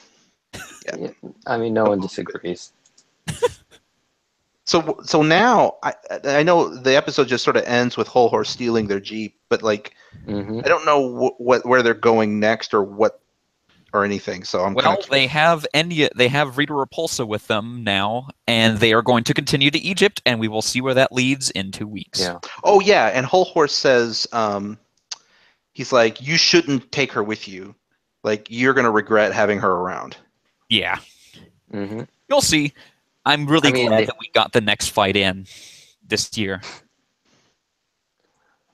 Yeah. I mean, no one disagrees. So now I know the episode just sort of ends with Whole Horse stealing their Jeep, but like I don't know where they're going next or anything. So I'm they have Rita Repulsa with them now, and they are going to continue to Egypt, and we will see where that leads in 2 weeks. Yeah. Oh yeah, and Whole Horse says he's like, you shouldn't take her with you. Like you're gonna regret having her around. Yeah. Mm-hmm. You'll see. I'm really glad that we got the next fight in this year.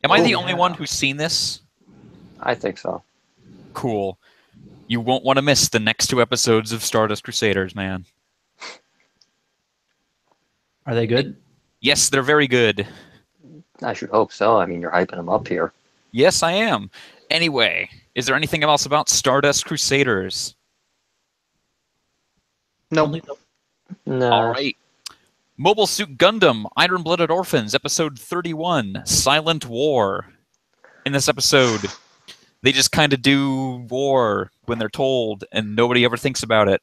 Am I Oh, the only yeah. one who's seen this? I think so. Cool. You won't want to miss the next 2 episodes of Stardust Crusaders, man. Are they good? Yes, they're very good. I should hope so. I mean, you're hyping them up here. Yes, I am. Anyway, is there anything else about Stardust Crusaders? No. Only the- No. All right. Mobile Suit Gundam, Iron Blooded Orphans, episode 31, Silent War. In this episode, they just kind of do war when they're told, and nobody ever thinks about it.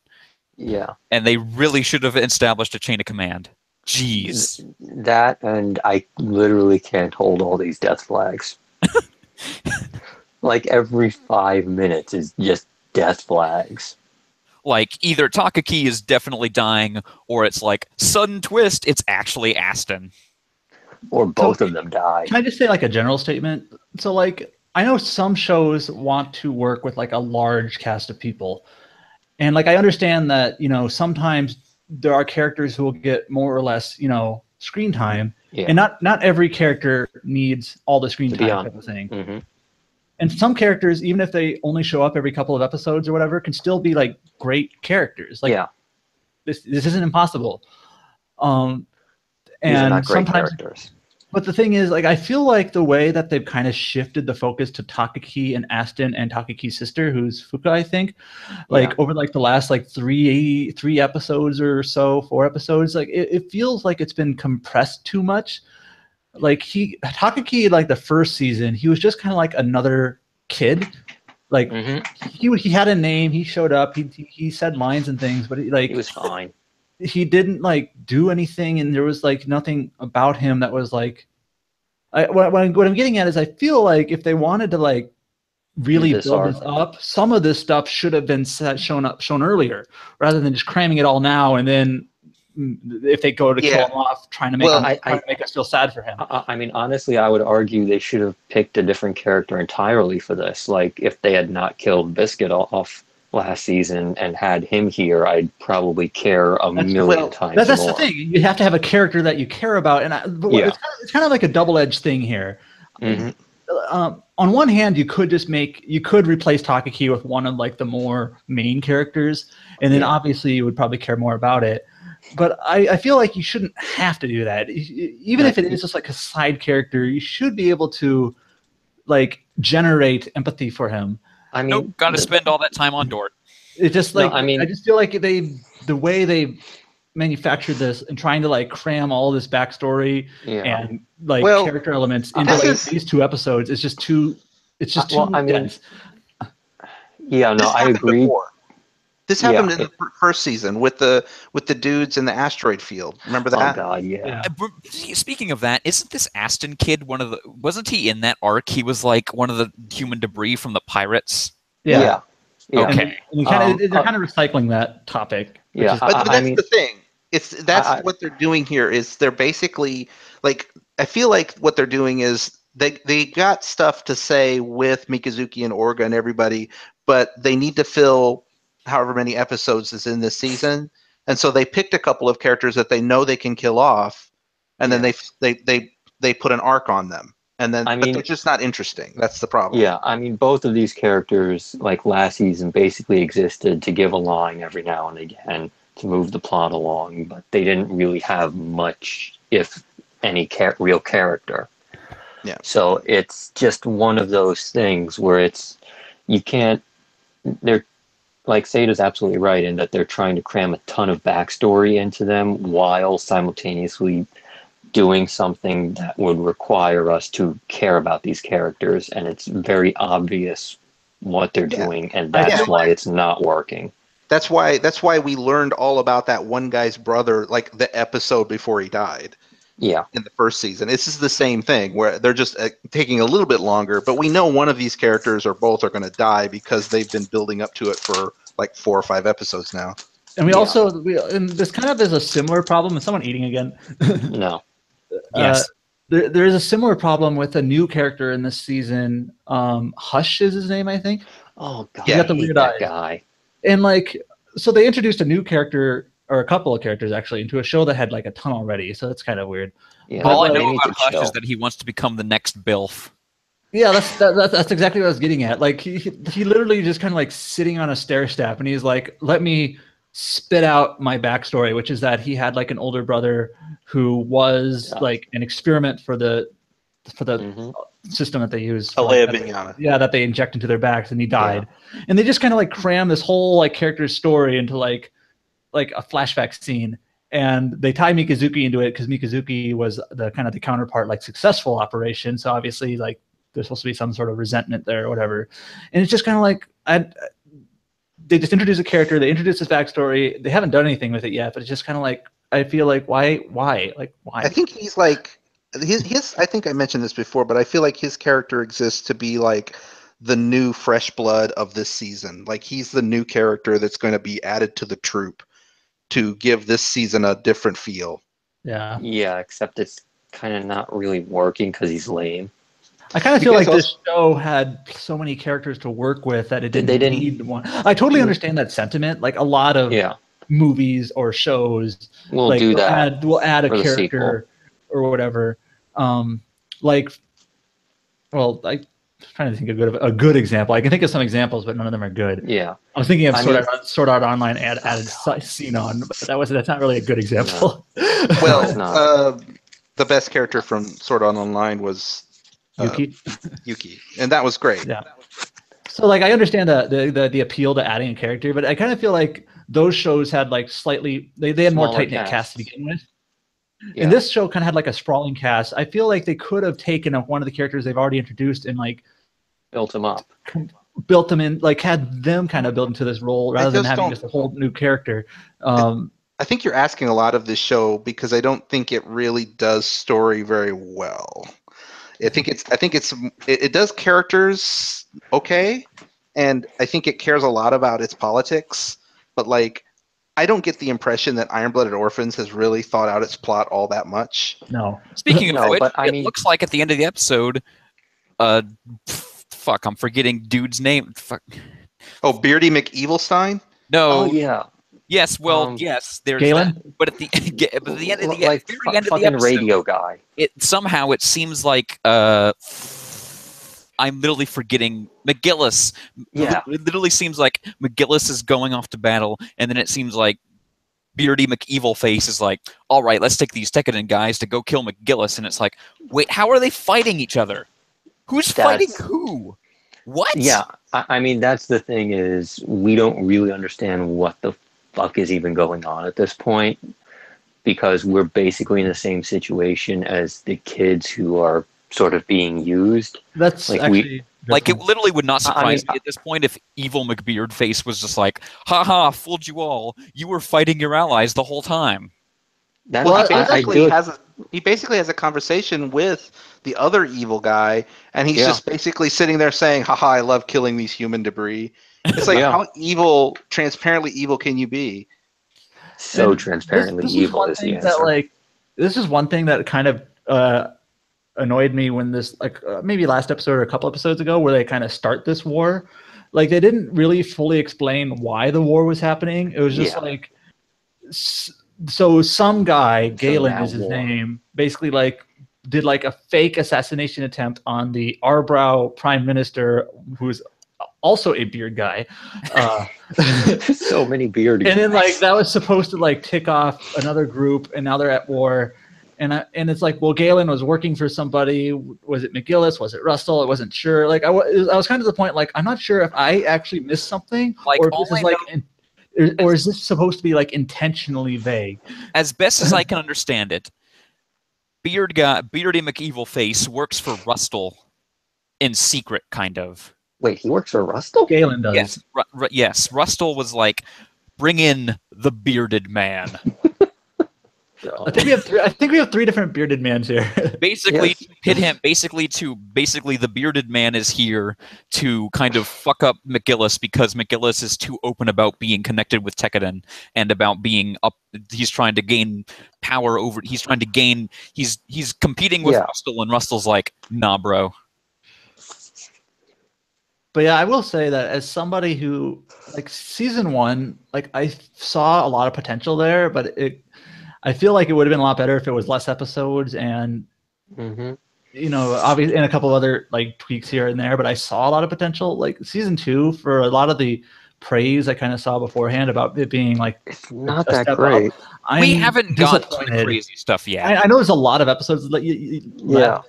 Yeah. And they really should have established a chain of command. Jeez. That, and I literally can't hold all these death flags. Like every 5 minutes is just death flags. Like, either Takaki is definitely dying, or it's like, sudden twist, it's actually Aston. Or both of them die. Can I just say like a general statement? So like I know some shows want to work with like a large cast of people. And like I understand that, sometimes there are characters who will get more or less, screen time. Yeah. And not every character needs all the screen To be time on. type of thing. Mm-hmm. And some characters, even if they only show up every couple of episodes or whatever, can still be like great characters. Like Yeah. this isn't impossible. These are And not great sometimes characters. But the thing is, like, I feel like the way that they've kind of shifted the focus to Takaki and Aston and Takaki's sister, who's Fuka, I think, like over like the last like three episodes or so, 4 episodes, like it feels like it's been compressed too much. Like Takaki, like the first season, he was just kind of like another kid. Like Mm-hmm. he had a name, he showed up, he said lines and things, but He was fine. he didn't like do anything, and there was like nothing about him that was like what I'm getting at is I feel like if they wanted to like really This build arc. this up, some of this stuff should have been shown earlier rather than just cramming it all now and then if they go to kill him off trying to make trying to make us feel sad for him. I mean, honestly, I would argue they should have picked a different character entirely for this. Like, if they had not killed Biscuit off last season and had him here, I'd probably care a million times more. That's the thing. You have to have a character that you care about, and it's kind of like a double-edged thing here. Mm-hmm. On one hand, you could replace Takaki with one of like the more main characters, and then obviously you would probably care more about it. But I feel like you shouldn't have to do that. Even if it is just like a side character, you should be able to like generate empathy for him. I mean, Nope, got to spend all that time on Dort. It's just like I mean, I just feel like the way they manufactured this and trying to like cram all this backstory and like character elements into these 2 episodes is just too. It's just too dense. Yeah, no, I agree. This happened in the first season with the dudes in the asteroid field. Remember that? Oh god, yeah. Speaking of that, isn't this Aston kid wasn't he in that arc? He was like one of the human debris from the pirates. Yeah. Okay. And they're kind of recycling that topic. Yeah, but that's the thing. That's what they're doing here. Is they're basically like, I feel like what they're doing is they got stuff to say with Mikazuki and Orga and everybody, but they need to fill however many episodes is in this season, and so they picked a couple of characters that they know they can kill off, and then they put an arc on them, and then but they're just not interesting. That's the problem. Yeah, I mean, both of these characters, like last season, basically existed to give a line every now and again to move the plot along, but they didn't really have much, if any, real character. Yeah. So it's just one of those things where they're like Sada's absolutely right in that they're trying to cram a ton of backstory into them while simultaneously doing something that would require us to care about these characters, and it's very obvious what they're doing, and that's why it's not working. That's why we learned all about that one guy's brother, like the episode before he died. Yeah. In the first season. This is the same thing where they're just taking a little bit longer, but we know one of these characters or both are going to die because they've been building up to it for like 4 or 5 episodes now. And and this kind of is a similar problem. Is someone eating again? No. Yes. There is a similar problem with a new character in this season. Hush is his name, I think. Oh god. He got the weird eyes. Guy. And like, so they introduced a new character, or a couple of characters actually, into a show that had like a ton already. So that's kind of weird. Yeah, All I they know need about to Hush chill. is that he wants to become the next Bilf. Yeah, that's exactly what I was getting at. Like he literally just kind of like sitting on a stair step, and he's like, "Let me spit out my backstory," which is that he had like an older brother who was like an experiment for the Mhm. system that they use. Alea Like, Vignana. yeah, that they inject into their backs, and he died. And they just kind of like cram this whole like character's story into like a flashback scene. And they tie Mikazuki into it because Mikazuki was the kind of the counterpart, like successful operation. So obviously, like there's supposed to be some sort of resentment there or whatever. And it's just kind of like they just introduce a character, they introduce his backstory. They haven't done anything with it yet, but it's just kind of like I feel like why, like why? I think he's like his. I think I mentioned this before, but I feel like his character exists to be like the new fresh blood of this season. Like he's the new character that's going to be added to the troupe to give this season a different feel. Yeah. Yeah, except it's kind of not really working because he's lame. I kind of You feel guys like this show had so many characters to work with that it They didn't didn't- need one. I totally understand that sentiment. Like a lot of Yeah, movies or shows we'll like do that. we'll add a for the character or whatever. Like, well, I'm trying to think of a good example. I can think of some examples, but none of them are good. Yeah, I was thinking of I Sword Art Online added Xenon, but that's not really a good example. Well, it's not. The best character from Sword Art Online was Yuki. Yuki, and that was great. Yeah. So like I understand the appeal to adding a character, but I kind of feel like those shows had like slightly they had more Smaller tight knit casts. cast to begin with. Yeah. And this show kind of had like a sprawling cast. I feel like they could have taken one of the characters they've already introduced and like Built him up. built them in, like had them kind of build into this role rather than just having don't- just a whole new character. I think you're asking a lot of this show because I don't think it really does story very well. It does characters okay, and I think it cares a lot about its politics, but like I don't get the impression that Iron Blooded Orphans has really thought out its plot all that much. No. Speaking of No, which, but I it mean- looks like at the end of the episode, fuck, I'm forgetting dude's name. Fuck. Oh, Beardy McEvilstein? No. Oh yeah, Yes. Well, Um, yes. There's Galen? that. But at the but at the end of the like very end of the fucking episode, radio guy. it seems like I'm literally forgetting McGillis. Yeah. It literally seems like McGillis is going off to battle, and then it seems like Beardy McEvilface is like, all right, let's take these Tekkadan guys to go kill McGillis, and it's like, wait, how are they fighting each other? Who's fighting who? What? Yeah, I mean that's the thing is we don't really understand what the fuck is even going on at this point because we're basically in the same situation as the kids who are sort of being used. That's Like, actually Like, it literally would not surprise mean, me at this point if evil McBeardface was just like, haha, fooled you all. You were fighting your allies the whole time. That's Well, He basically has a conversation with the other evil guy, and he's Yeah. just basically sitting there saying, haha, I love killing these human debris. It's like, Yeah. how evil, transparently evil can you be? so And transparently this evil one is the thing answer. that like this is one thing that kind of annoyed me when this maybe last episode or a couple episodes ago where they kind of start this war. Like they didn't really fully explain why the war was happening. It was just Yeah. like so some guy, Galen now is his war. name, basically like did like a fake assassination attempt on the Arbrow prime minister who's also a beard guy. So many beard And then like guys. that was supposed to like tick off another group, and now they're at war. And it's like, well, Galen was working for somebody. Was it McGillis? Was it Russell? I wasn't sure. Like I was kind of the point. Like I'm not sure if I actually missed something, Like, or if all this is I like, or is this supposed to be like intentionally vague? As best as I can understand it, Beardy McEvilface works for Rustle in secret, kind of. Wait, he works for Rustle? Galen does. Yes, yes. Rustle was like, bring in the bearded man. I think we have three different bearded mans here. Basically, Yes. to pit him. Basically, the bearded man is here to kind of fuck up McGillis because McGillis is too open about being connected with Tekkadan and about being up. He's trying to gain power over. He's trying to gain. He's competing with Yeah. Rustle, and Rustle's like, nah, bro. But yeah, I will say that as somebody who like season one, like I saw a lot of potential there, but I feel like it would have been a lot better if it was less episodes and Mm-hmm. obviously, and a couple other like tweaks here and there. But I saw a lot of potential. Like season 2, for a lot of the praise I kind of saw beforehand about it being like It's not a that step great. up. I'm We haven't gotten to the disappointed. crazy stuff yet. I know there's a lot of episodes left, Yeah.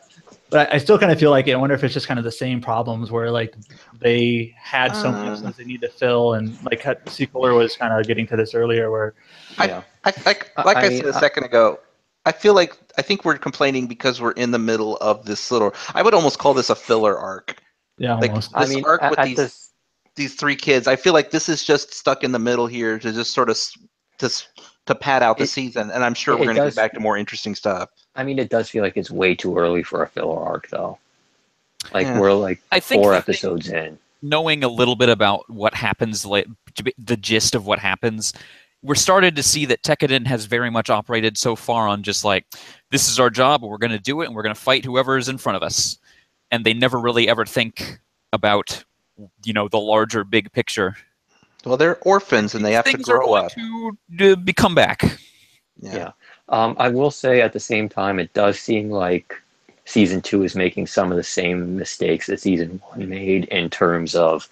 but I still kind of feel like I wonder if it's just kind of the same problems where like they had so many episodes they need to fill, and like Sequeler was kind of getting to this earlier where Yeah. I said a second ago, I think we're complaining because we're in the middle of this little. I would almost call this a filler arc. yeah, Like almost. this arc with these three kids. I feel like this is just stuck in the middle here to just sort of to pad out the season, and I'm sure we're going to get back to more interesting stuff. I mean, it does feel like it's way too early for a filler arc, though. Like we're like I think 4 episodes in. Knowing a little bit about what happens, the gist of what happens, we're started to see that Tekkadan has very much operated so far on just like, this is our job, we're going to do it, and we're going to fight whoever is in front of us. And they never really ever think about, the larger big picture. Well, they're orphans and they have to grow up. To become back. Yeah. I will say at the same time, it does seem like season 2 is making some of the same mistakes that season 1 made in terms of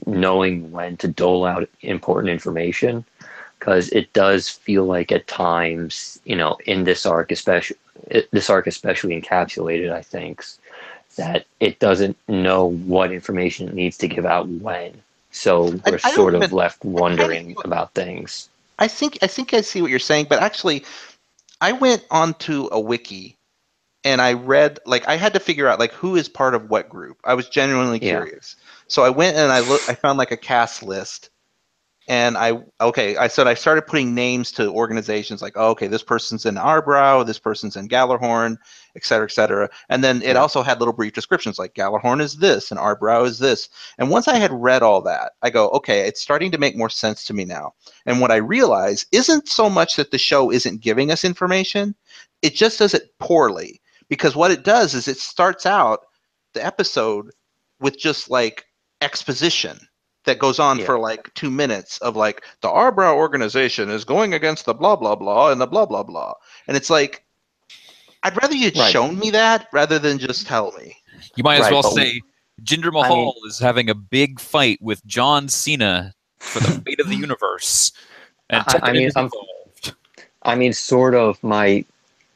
knowing when to dole out important information, because it does feel like at times, in this arc especially encapsulated, I think, that it doesn't know what information it needs to give out when. So we're sort of left wondering about things. I think I see what you're saying, but actually, I went onto a wiki and I read, like, I had to figure out like who is part of what group. I was genuinely curious, so I went and I found like a cast list, and I started putting names to organizations, like, oh, okay, this person's in Arbrow, this person's in Gallarhorn, et cetera, and then it also had little brief descriptions like Gallarhorn is this and Arbrow is this. And once I had read all that, I go, okay, it's starting to make more sense to me now. And what I realize isn't so much that the show isn't giving us information, it just does it poorly. Because what it does is it starts out the episode with just like exposition that goes on for like 2 minutes of like, the Arbrow organization is going against the blah, blah, blah, and the blah, blah, blah. And it's like, I'd rather you'd shown me that rather than just tell me. You might as well say, Jinder Mahal is having a big fight with John Cena for the fate of the universe. And sort of my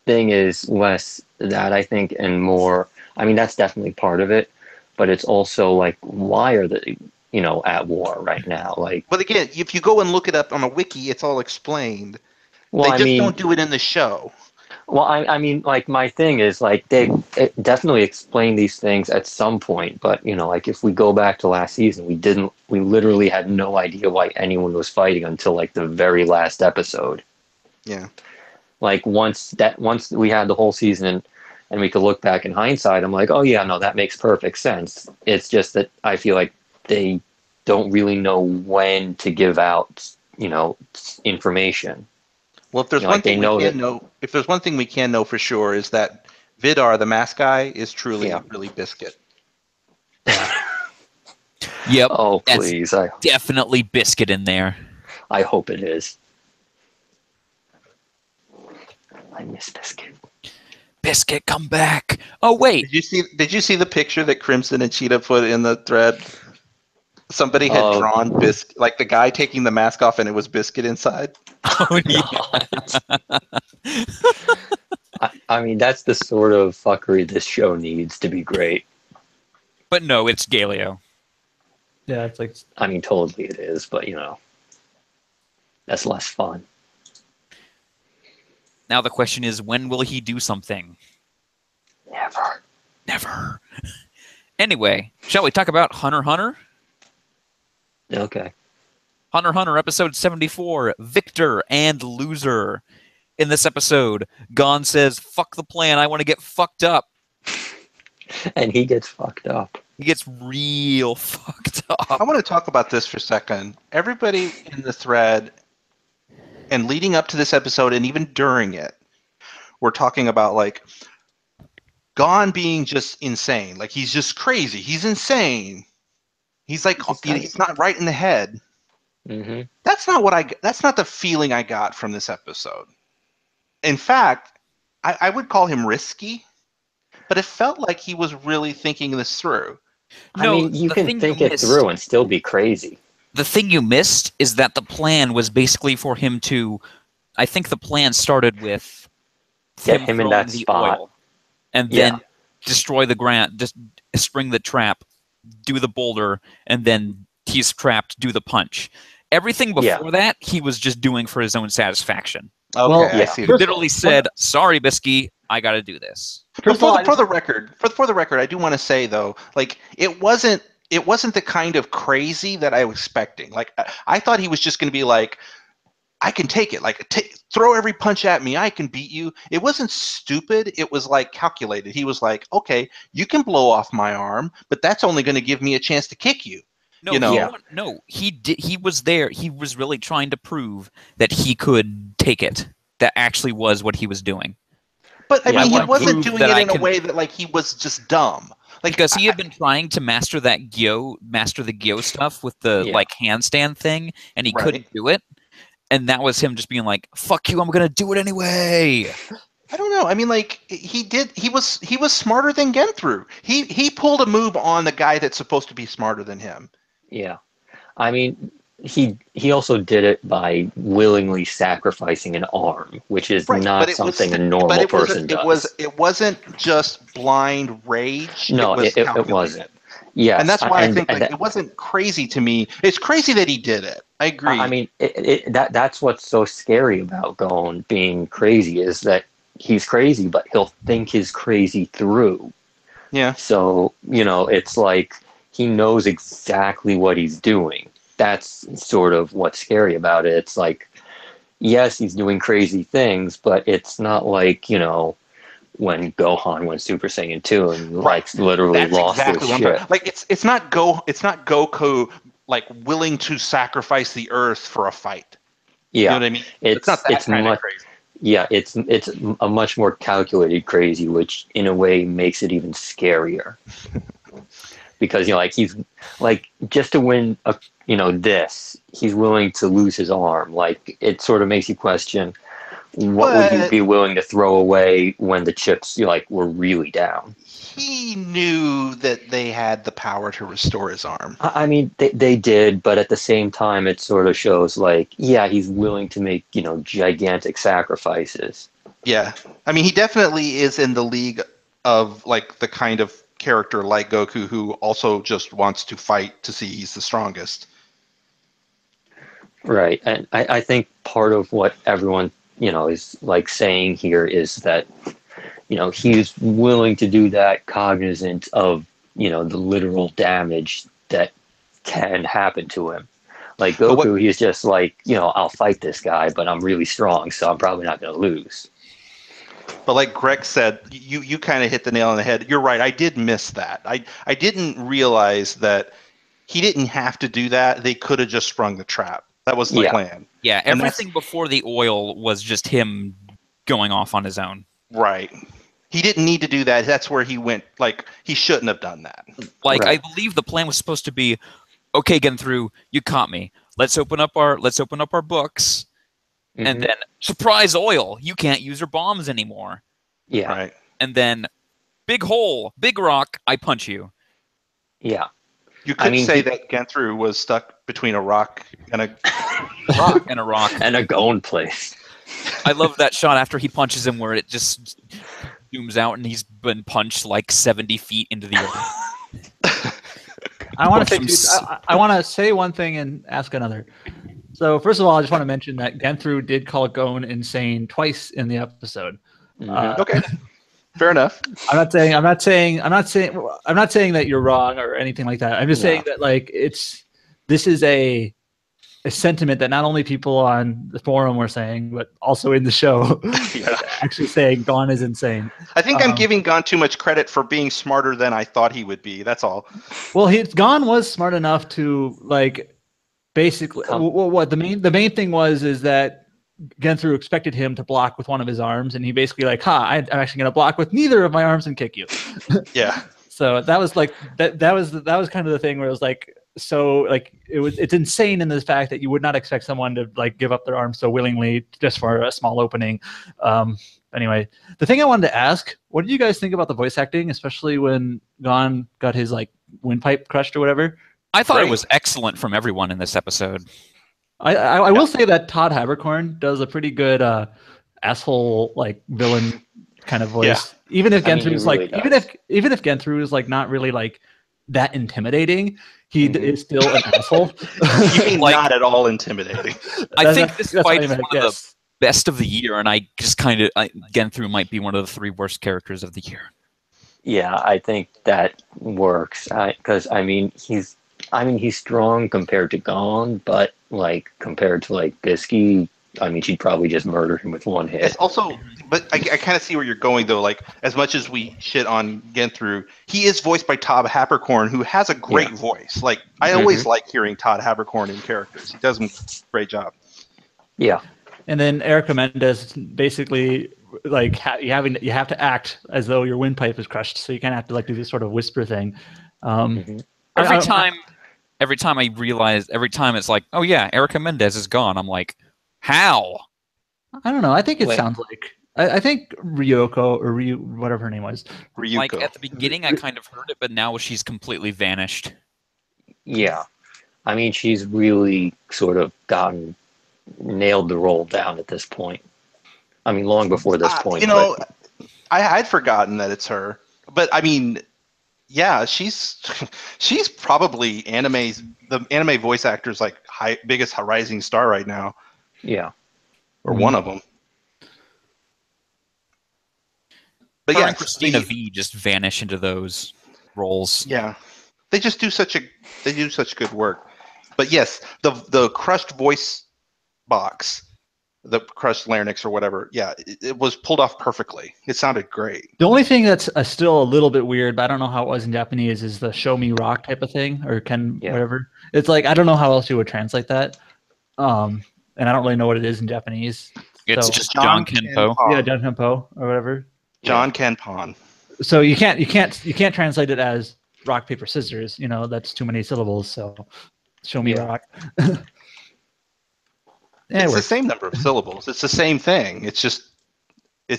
thing is less that, I think, and more, that's definitely part of it, but it's also like, why are they at war right now? Like, but again, if you go and look it up on a wiki, it's all explained. Well, they just don't do it in the show. Well, like, my thing is like, they definitely explain these things at some point, but like, if we go back to last season, we literally had no idea why anyone was fighting until like the very last episode. Yeah. Like once we had the whole season and we could look back in hindsight, I'm like, oh yeah, no, that makes perfect sense. It's just that I feel like they don't really know when to give out, information. Well, if there's one thing if there's one thing we can know for sure, is that Vidar, the mask guy, is truly really Biscuit. Yep. Oh, please. Definitely Biscuit in there. I hope it is. I miss Biscuit. Biscuit, come back. Oh, wait. Did you see the picture that Crimson and Cheetah put in the thread? Somebody had drawn Biscuit, like the guy taking the mask off, and it was Biscuit inside. Oh, yeah. That's the sort of fuckery this show needs to be great. But no, it's Galio. Yeah, it's like... totally it is, but, that's less fun. Now the question is, when will he do something? Never. Anyway, shall we talk about Hunter x Hunter? Okay. Hunter x Hunter, episode 74, Victor and Loser. In this episode, Gon says, fuck the plan, I want to get fucked up. And he gets fucked up. He gets real fucked up. I want to talk about this for a second. Everybody in the thread, and leading up to this episode, and even during it, we're talking about, like, Gon being just insane. Like, he's just crazy. He's insane. He's like, he's not right in the head. Mm-hmm. That's not the feeling I got from this episode. in fact, I would call him risky, but it felt like he was really thinking this through. I No, mean, you the can thing think you it missed, through and still be crazy. the thing you missed is that the plan was basically for him to. I think the plan started with Get him in throwing that the spot. oil, and Yeah. then destroy the ground, just spring the trap, do the boulder, and then he's trapped, do the punch. Everything before that, he was just doing for his own satisfaction. Okay, Well, I yeah. see. He literally said, "Sorry, Bisky, I got to do this." First of all, For the record, I do want to say though, like it wasn't the kind of crazy that I was expecting. Like I thought he was just going to be like, I can take it. Like throw every punch at me, I can beat you. It wasn't stupid. It was like calculated. He was like, okay, you can blow off my arm, but that's only going to give me a chance to kick you. No, You know? he did. He was there. He was really trying to prove that he could take it. That actually was what he was doing. But I Yeah, mean, I he wanna wasn't prove doing that it I in a can- way that like he was just dumb. Like Because he had been trying to master the Gyo stuff with the Yeah. like handstand thing, and he Right. couldn't do it. And that was him just being like, "Fuck you, I'm gonna do it anyway." I don't know. I mean, like he was smarter than Genthru. He pulled a move on the guy that's supposed to be smarter than him. Yeah. I mean, he also did it by willingly sacrificing an arm, which is Right, not but it something was, a normal but it person does. it wasn't just blind rage. No, it was it calculated. wasn't. Yes, And that's why I think and like, it wasn't crazy to me. It's crazy that he did it. I agree. I mean, that's what's so scary about Gon being crazy is that he's crazy, but he'll think his crazy through. yeah. So, it's like he knows exactly what he's doing. That's sort of what's scary about it. It's like, yes, he's doing crazy things, but it's not like, when Gohan went Super Saiyan 2 and like literally That's lost exactly his what I'm shit. talking. Like it's not Goku like willing to sacrifice the Earth for a fight. You know Yeah. what I mean? It's not that kind of crazy. Yeah, it's a much more calculated crazy, which in a way makes it even scarier. Because he's like just to win this, he's willing to lose his arm. Like it sort of makes you question what would you be willing to throw away when the chips were really down. He knew that they had the power to restore his arm. I mean, they did, but at the same time, it sort of shows he's willing to make gigantic sacrifices. Yeah, I mean, he definitely is in the league of like the kind of character like Goku who also just wants to fight to see he's the strongest. Right, and I think part of what everyone is like saying here is that he's willing to do that cognizant of the literal damage that can happen to him. Like Goku, he's just like, I'll fight this guy, but I'm really strong, so I'm probably not going to lose. But like Greg said, you kind of hit the nail on the head. You're right. I did miss that. I didn't realize that he didn't have to do that. They could have just sprung the trap. That was the plan. Yeah, everything before the oil was just him going off on his own. Right. He didn't need to do that. That's where he went. Like he shouldn't have done that. Like Right. I believe the plan was supposed to be, okay, Genthru, you caught me. Let's open up our books, and then surprise oil. You can't use your bombs anymore. Yeah. Right. And then big hole, big rock. I punch you. Yeah. You could say that Genthru was stuck between a rock and a Rock and a rock. And a Gon place. I love that shot after he punches him, where it just zooms out and he's been punched like 70 feet into the earth. I want to say I want to say one thing and ask another. So first of all, I just want to mention that Genthru did call Gon insane twice in the episode. Okay. Fair enough. I'm not saying that you're wrong or anything like that. I'm just saying that this is a sentiment that not only people on the forum were saying, but also in the show, actually saying Gon is insane. I think I'm giving Gon too much credit for being smarter than I thought he would be. That's all. Well, Gon was smart enough to basically. What the main thing is that Genthru expected him to block with one of his arms, and he basically I'm actually going to block with neither of my arms and kick you. Yeah. So that was that was kind of the thing where it was like, so like it's insane in the fact that you would not expect someone to like give up their arms so willingly just for a small opening. Anyway, the thing I wanted to ask, what did you guys think about the voice acting, especially when Gon got his like windpipe crushed or whatever? I thought Great. it was excellent from everyone in this episode. I will say that Todd Haberkorn does a pretty good asshole like villain kind of voice. Even if I mean, Gentru he is really like does. even if Gentru is like not really like that intimidating, he Mhm. is still an asshole. You mean Like- not at all intimidating. I think this that's what fight I is meant, one of the yes. best of the year, and I just kind of Genthru might be one of the 3 worst characters of the year. Yeah, I think that works because he's strong compared to Gon, but like compared to like Bisky, she'd probably just murder him with one hit. It's also, but I kind of see where you're going though. Like as much as we shit on Genthru, he is voiced by Todd Haberkorn, who has a great voice. Like I always like hearing Todd Haberkorn in characters. He does a great job. Yeah, And then Erica Mendez basically like you have to act as though your windpipe is crushed, so you kind of have to like do this sort of whisper thing. Every time I realize, every time it's like, oh yeah, Erica Mendez is gone. I'm like, how? I don't know. I think it Wait. sounds like I think Ryoko or Ryu, whatever her name was. Ryuko. Like at the beginning, I kind of heard it, but now she's completely vanished. yeah. She's really sort of nailed the role down at this point. Long before this point. You know, I'd forgotten that it's her, but yeah, she's probably the anime voice actor's like biggest rising star right now, yeah. or one of them. But Her yeah, and Christina V just vanish into those roles. yeah, they just do such good work. But yes, the crushed voice box, the crushed larynx or whatever, yeah, it was pulled off perfectly. It sounded great. The only thing that's still a little bit weird, but I don't know how it was in Japanese, is the "show me rock" type of thing, or whatever. It's like I don't know how else you would translate that, and I don't really know what it is in Japanese. It's So- just John Kenpo. Yeah, John Hempo or whatever. John Kenpon. So you can't translate it as rock paper scissors. You know, that's too many syllables. So show me Yeah. rock. It's the same number of syllables. It's the same thing. It's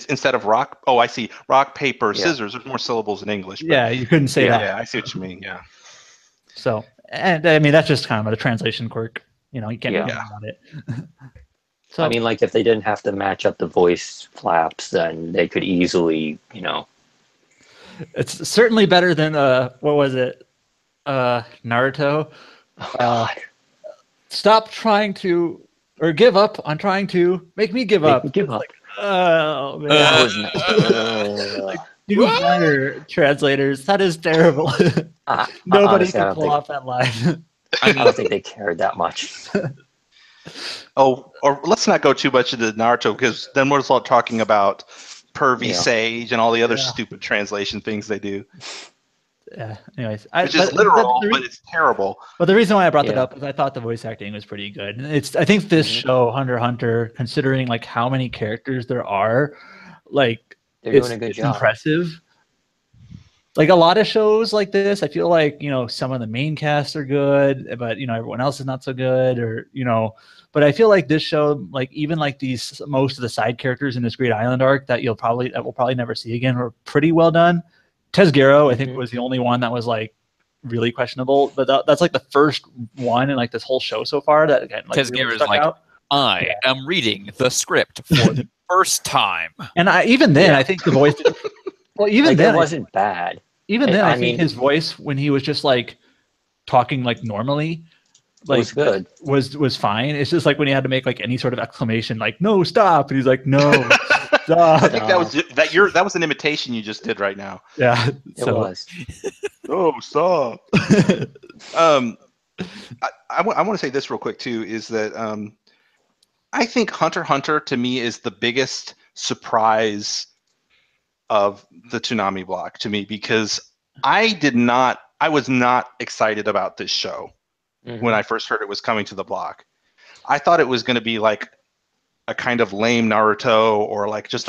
instead of rock. Oh, I see. Rock, paper, scissors. There's more syllables in English. But Yeah, you couldn't say that. Yeah, I see what you mean. Yeah. So, and that's just kind of a translation quirk. You know, you can't do anything about it. So, like if they didn't have to match up the voice flaps, then they could easily, it's certainly better than what was it? Naruto. Stop trying to, or give up on trying to make me give up. Give up. Oh man. That was Do better, translators. That is terrible. Nobody honestly, can pull off that line. I don't think they cared that much. Oh, or let's not go too much into Naruto because then we'll start talking about pervy Yeah. sage and all the other Yeah. stupid translation things they do, Yeah. Anyways, which is literal, but it's terrible. But the reason why I brought that Yeah. up is I thought the voice acting was pretty good. I think this show, Hunter x Hunter, considering like how many characters there are, like They're it's, doing a good it's job. impressive. Like a lot of shows like this, I feel like some of the main casts are good, but everyone else is not so good, or But I feel like this show, like even like most of the side characters in this Great Island arc that we'll probably never see again, were pretty well done. Tesgero, I think, was the only one that was like really questionable, but that's like the first one in like this whole show so far that again, like Tesgero really is stuck like, out. I am reading the script for the first time. And even then, I think the voice. Well, even Like, then, it wasn't bad. even then, I I think mean- his voice when he was just like talking like normally, It was good. was fine. It's just like when he had to make like any sort of exclamation, like "No, stop!" and he's like, "No, stop." I think that was an imitation you just did right now. Yeah, It was. Oh, stop. I want to say this real quick too, is that I think Hunter x Hunter to me is the biggest surprise of the Toonami block to me, because I was not excited about this show when I first heard it was coming to the block. I thought it was going to be like a kind of lame Naruto, or like just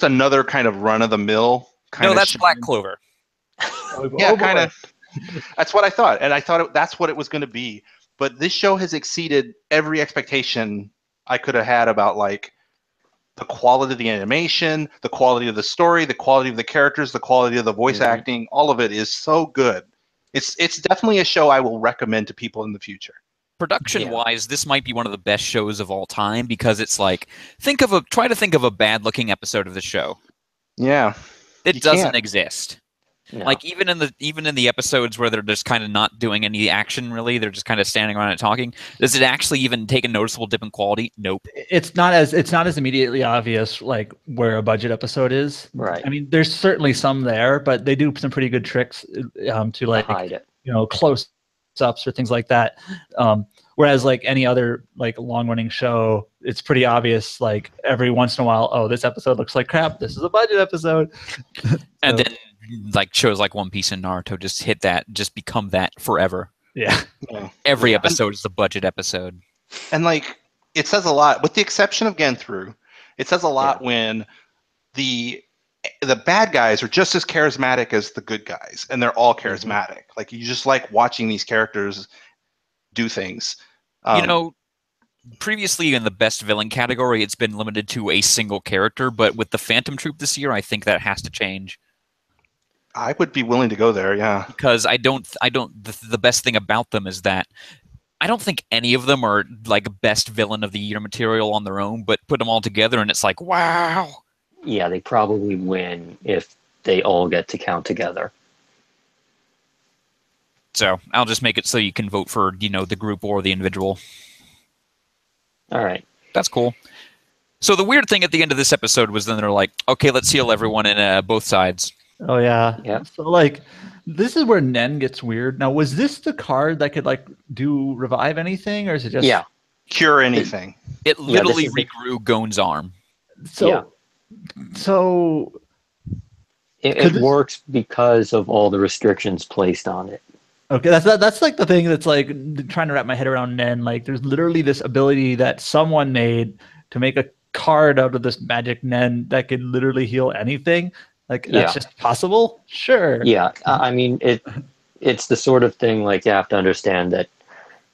another kind of run of the mill kind No, of that's show. Black Clover. Yeah, kind of. That's what I thought, and I thought that's what it was going to be. But this show has exceeded every expectation I could have had about like the quality of the animation, the quality of the story, the quality of the characters, the quality of the voice acting. All of it is so good. It's definitely a show I will recommend to people in the future. Production-wise, this might be one of the best shows of all time because it's like try to think of a bad-looking episode of the show. Yeah, It doesn't exist. No. Like even in the episodes where they're just kind of not doing any action really, they're just kind of standing around and talking. Does it actually even take a noticeable dip in quality? Nope. It's not as immediately obvious like where a budget episode is. Right. I mean, there's certainly some there, but they do some pretty good tricks to like hide it. close ups or things like that. Whereas like any other like long running show, it's pretty obvious. Like every once in a while, oh, this episode looks like crap. This is a budget episode. And then like shows like One Piece and Naruto just become that forever. Yeah. Every episode is the budget episode. And like it says a lot, with the exception of Genthru, it says a lot when the bad guys are just as charismatic as the good guys, and they're all charismatic. Like you just like watching these characters do things. Previously in the best villain category, it's been limited to a single character, but with the Phantom Troop this year, I think that has to change. I would be willing to go there, yeah. Because the best thing about them is that I don't think any of them are like best villain of the year material on their own, but put them all together and it's like, wow. Yeah, they probably win if they all get to count together. So I'll just make it so you can vote for, the group or the individual. All right. That's cool. So the weird thing at the end of this episode was then they're like, okay, let's heal everyone in both sides. Oh yeah. Yeah. So like, this is where Nen gets weird. Now, was this the card that could like do revive anything, or is it just cure anything? It literally regrew Gon's arm. So it works because of all the restrictions placed on it. Okay, that's like the thing that's like trying to wrap my head around Nen. Like, there's literally this ability that someone made to make a card out of this magic Nen that could literally heal anything. Like, that's just possible? Sure. Yeah, I mean, it's the sort of thing, like, you have to understand that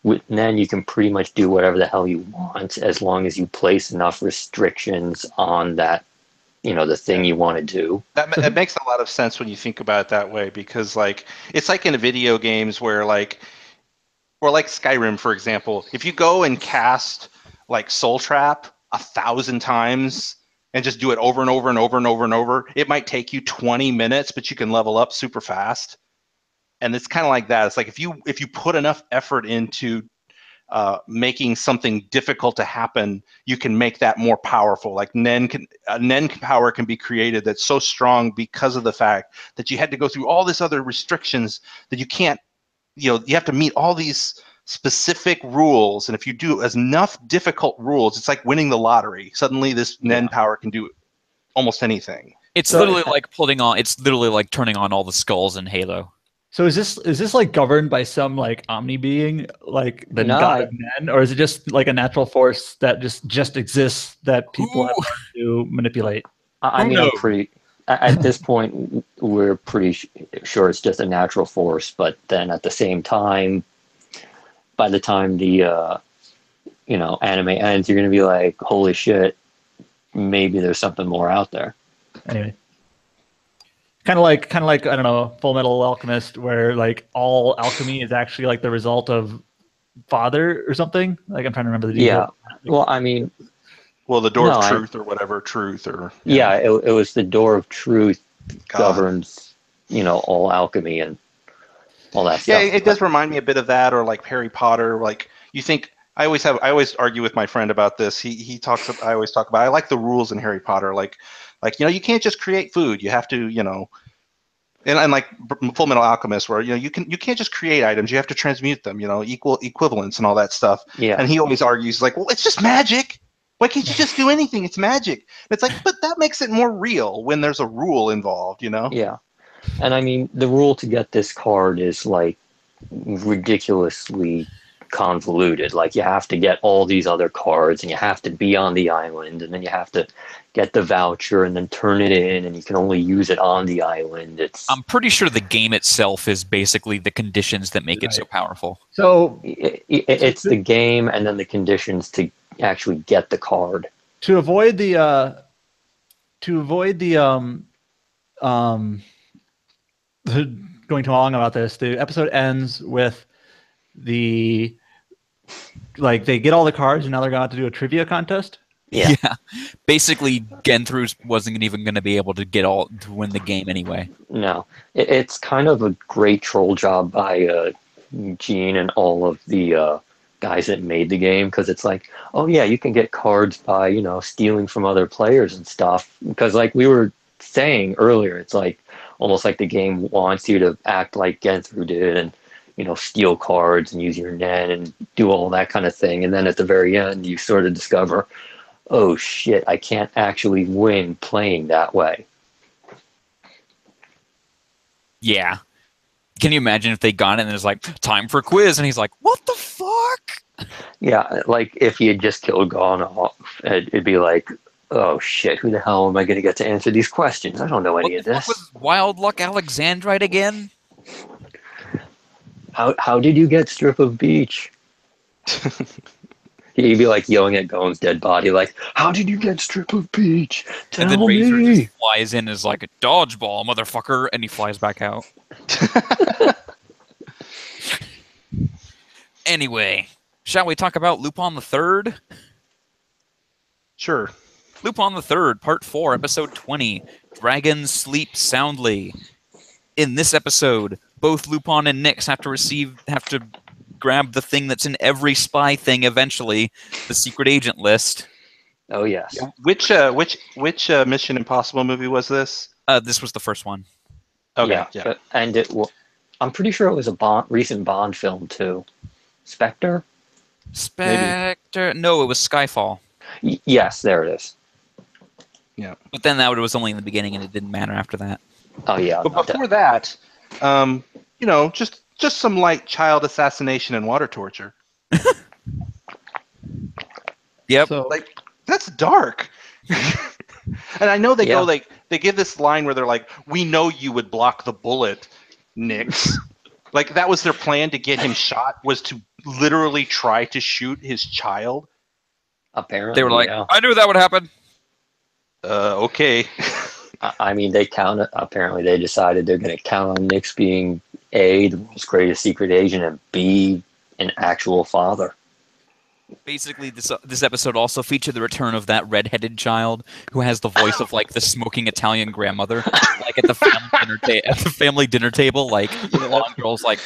with Nen, you can pretty much do whatever the hell you want as long as you place enough restrictions on that, the thing you want to do. That makes a lot of sense when you think about it that way, because, like, it's like in video games where, like, or like Skyrim, for example, if you go and cast, like, Soul Trap 1,000 times and just do it over and over and over and over and over, it might take you 20 minutes, but you can level up super fast. And it's kind of like that. It's like if you put enough effort into making something difficult to happen, you can make that more powerful. Like Nen power can be created that's so strong because of the fact that you had to go through all this other restrictions that you can't, you have to meet all these specific rules, and if you do enough difficult rules, it's like winning the lottery. Suddenly this Nen power can do almost anything. It's literally like turning on all the skulls in Halo. So is this like governed by some like omni being, like the god of Nen, or is it just like a natural force that just exists that people have to manipulate? I mean, at this point, we're pretty sure it's just a natural force, but then at the same time, by the time the anime ends, you're gonna be like, holy shit, maybe there's something more out there. Anyway, kind of like I don't know, Full Metal Alchemist, where like all alchemy is actually like the result of father or something. Like, I'm trying to remember the detail. Yeah. Well, I mean, the door of truth or whatever, truth or it was the door of truth governs all alchemy and all that stuff. Yeah, it does remind me a bit of that, or like Harry Potter. Like, you think I always argue with my friend about this. I always talk about, I like the rules in Harry Potter. Like you can't just create food. You have to and like Full Metal Alchemist, where you can't just create items. You have to transmute them. Equal equivalence and all that stuff. Yeah. And he always argues like, well, it's just magic. Why can't you just do anything? It's magic. And it's like, but that makes it more real when there's a rule involved. Yeah. And I mean, the rule to get this card is like ridiculously convoluted. Like you have to get all these other cards, and you have to be on the island, and then you have to get the voucher and then turn it in, and you can only use it on the island. I'm pretty sure the game itself is basically the conditions that make it so powerful. So it's the game and then the conditions to actually get the card. To avoid the going too long about this, the episode ends with they get all the cards and now they're going to have to do a trivia contest. Yeah. Basically, Genthru wasn't even going to be able to to win the game anyway. No, it's kind of a great troll job by Gene and all of the guys that made the game, because it's like, oh yeah, you can get cards by stealing from other players and stuff. Because like we were saying earlier, it's like almost like the game wants you to act like Genthru did and steal cards and use your Nen and do all that kind of thing. And then at the very end, you sort of discover, oh shit, I can't actually win playing that way. Yeah. Can you imagine if they got it and it's like, time for a quiz, and he's like, what the fuck? Yeah, like if he had just killed Gon, it'd be like, oh shit, who the hell am I going to get to answer these questions? I don't know any of this. What was Wild Luck Alexandrite again? How did you get Strip of Beach? He'd be like yelling at Gon's dead body, like, how did you get Strip of Beach? Tell and then me. Razor just flies in as like a dodgeball, motherfucker, and he flies back out. Anyway, shall we talk about Lupin the Third? Sure. Lupin the Third, Part 4, Episode 20, Dragons Sleep Soundly. In this episode, both Lupin and Nyx have to grab the thing that's in every spy thing eventually, the secret agent list. Oh yes. Which Mission Impossible movie was this? This was the first one. Okay. Yeah. And I'm pretty sure it was a recent Bond film too. Spectre? Spectre? No, it was Skyfall. Yes, there it is. Yeah. But then that was only in the beginning, and it didn't matter after that. Oh yeah. But before that, just some light child assassination and water torture. Yep. So, Like, that's dark. And I know they go like, they give this line where they're like, we know you would block the bullet, Nyx. Like that was their plan to get him shot, was to literally try to shoot his child. Apparently. They were like, I knew that would happen. Okay. I mean, apparently they decided they're going to count on Nyx being A, the world's greatest secret agent, and B, an actual father. Basically, this episode also featured the return of that redheaded child who has the voice of like the smoking Italian grandmother, like at the family dinner table. Like the blonde girl's like,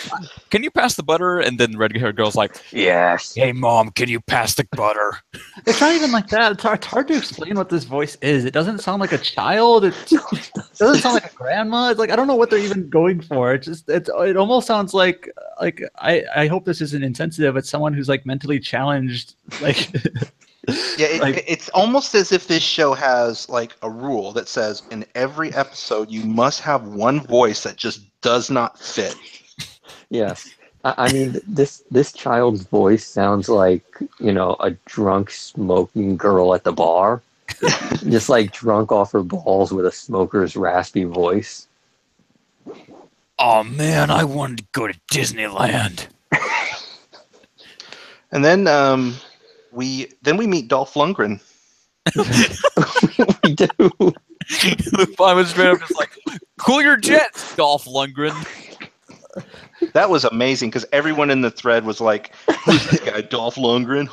"Can you pass the butter?" And then the red-haired girl's like, Yes. "Hey, mom, can you pass the butter?" it's not even like that. It's hard to explain what this voice is. It doesn't sound like a child. It doesn't sound like a grandma. It's like I don't know what they're even going for. It almost sounds like I hope this isn't insensitive. It's someone who's like mentally challenged. Like Yeah, it's almost as if this show has like a rule that says in every episode you must have one voice that just does not fit. Yes. I mean, this child's voice sounds like, a drunk smoking girl at the bar. Just like drunk off her balls with a smoker's raspy voice. Oh man, I wanted to go to Disneyland. And then we meet Dolph Lundgren. We do. I was straight up just like, cool your jets, Dolph Lundgren. That was amazing because everyone in the thread was like, "Who's this guy, Dolph Lundgren?"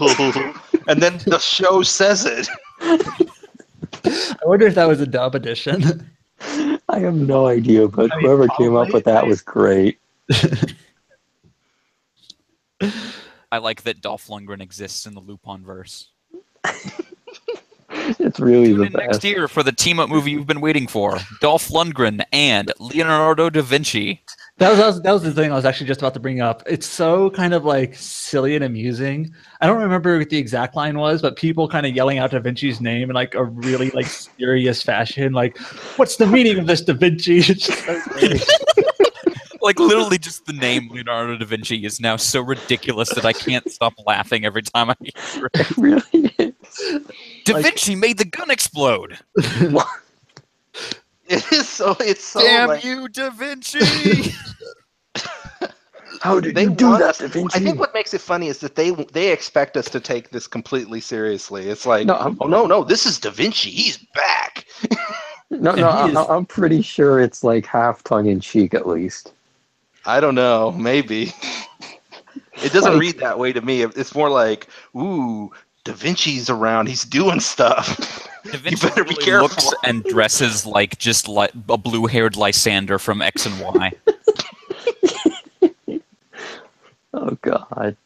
And then the show says it. I wonder if that was a dub edition. I have no idea, but whoever came up with that was great. I like that Dolph Lundgren exists in the Lupin verse. It's really Tune the in best. next year for the team-up movie you've been waiting for: Dolph Lundgren and Leonardo da Vinci. That was the thing I was actually just about to bring up. It's so kind of like silly and amusing. I don't remember what the exact line was, but people kind of yelling out Da Vinci's name in like a really like serious fashion, like, "What's the meaning of this, Da Vinci?" It's just so great. Like literally, just the name Leonardo da Vinci is now so ridiculous that I can't stop laughing every time I hear it. It really is. Da Vinci made the gun explode. It's so Damn like, you, Da Vinci! How did they you do want that, us. Da Vinci? I think what makes it funny is that they expect us to take this completely seriously. It's like, No, I'm- oh no, this is Da Vinci. He's back. No, And no, he is- I'm pretty sure it's like half tongue in cheek at least. I don't know, maybe. It doesn't Like- read that way to me. It's more like, ooh, Da Vinci's around. He's doing stuff. Da You Vinci better be really careful. looks and dresses like just like a blue-haired Lysander from X and Y. Oh God.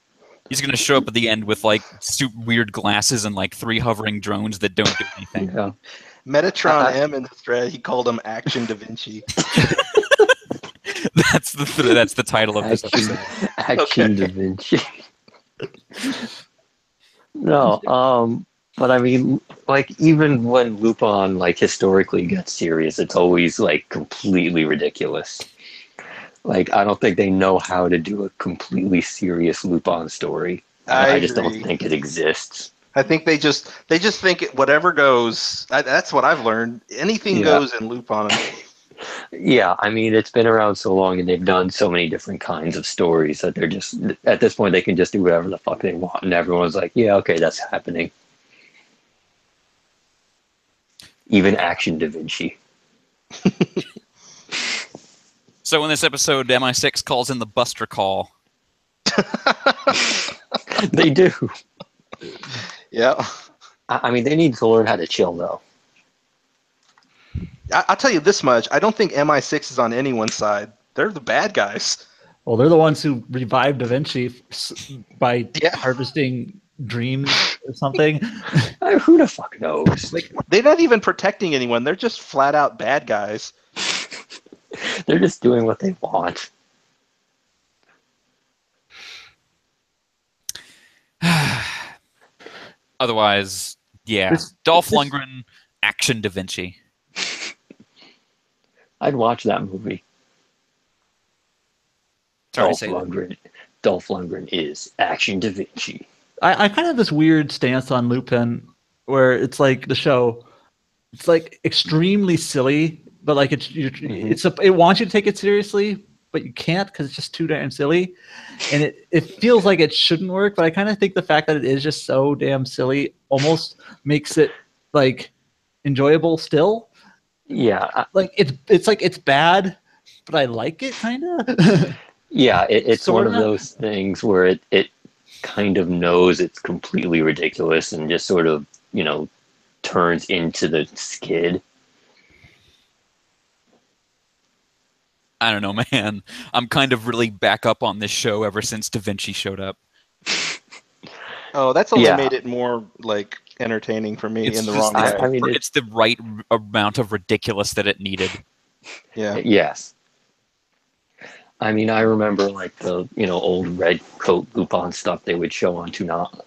He's gonna show up at the end with like super weird glasses and like 3 hovering drones that don't do anything. Yeah. Metatron M in the thread, he called him Action Da Vinci. That's the title of this Action, episode. Action Da Vinci. No, but I mean, like even when Lupin like historically gets serious, it's always like completely ridiculous. Like I don't think they know how to do a completely serious Lupin story. I just don't agree. think it exists. I think they just think whatever goes. That's what I've learned. Anything Yeah. goes in Lupin. Yeah, I mean, it's been around so long and they've done so many different kinds of stories that they're just, at this point, they can just do whatever the fuck they want. And everyone's like, yeah, okay, that's happening. Even Action Da Vinci. So in this episode, MI6 calls in the Buster call. They do. Yeah. I mean, they need to learn how to chill, though. I'll tell you this much. I don't think MI6 is on anyone's side. They're the bad guys. Well, they're the ones who revived Da Vinci by Yeah. harvesting dreams or something. Who the fuck knows? Like, they're not even protecting anyone. They're just flat out bad guys. They're just doing what they want. Otherwise, yeah. Dolph Lundgren, Action Da Vinci. I'd watch that movie. Sorry to Dolph say that. Lundgren. Dolph Lundgren is Action Da Vinci. I kind of have this weird stance on Lupin where it's like the show, it's like extremely silly, but like it wants you to take it seriously, but you can't because it's just too damn silly, and it feels like it shouldn't work. But I kind of think the fact that it is just so damn silly almost makes it like enjoyable still. Yeah, Like it's like it's bad, but I like it kind of. yeah. It's one of Sorta. those things where it kind of knows it's completely ridiculous and just sort of, turns into the skid. I don't know, man. I'm kind of really back up on this show ever since Da Vinci showed up. Oh, that's only Yeah. made it more like entertaining for me It's in the just- wrong way. I mean, It's the right amount of ridiculous that it needed. Yeah. Yes. I mean, I remember like the old red coat Lupin stuff they would show on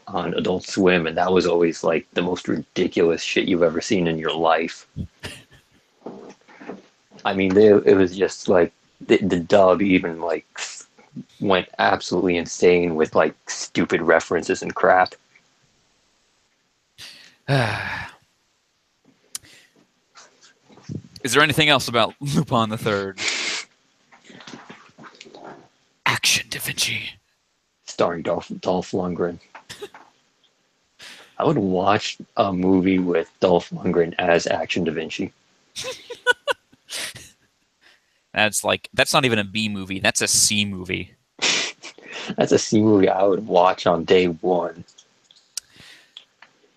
on Adult Swim, and that was always like the most ridiculous shit you've ever seen in your life. I mean, it was just like the dub even like went absolutely insane with like stupid references and crap. Is there anything else about Lupin the Third? Action Da Vinci. Starring Dolph Lundgren. I would watch a movie with Dolph Lundgren as Action Da Vinci. That's not even a B movie. That's a C movie. That's a C movie I would watch on day one.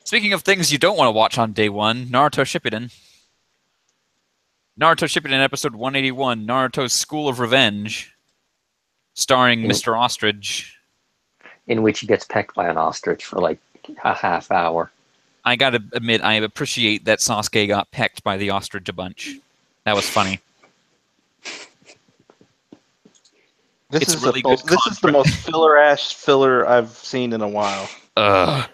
Speaking of things you don't want to watch on day one, Naruto Shippuden. Naruto Shippuden episode 181, Naruto's School of Revenge, starring Mr. Ostrich. In which he gets pecked by an ostrich for like a half hour. I gotta admit, I appreciate that Sasuke got pecked by the ostrich a bunch. That was funny. This It's is really this good is the most filler-ass filler I've seen in a while. Ugh.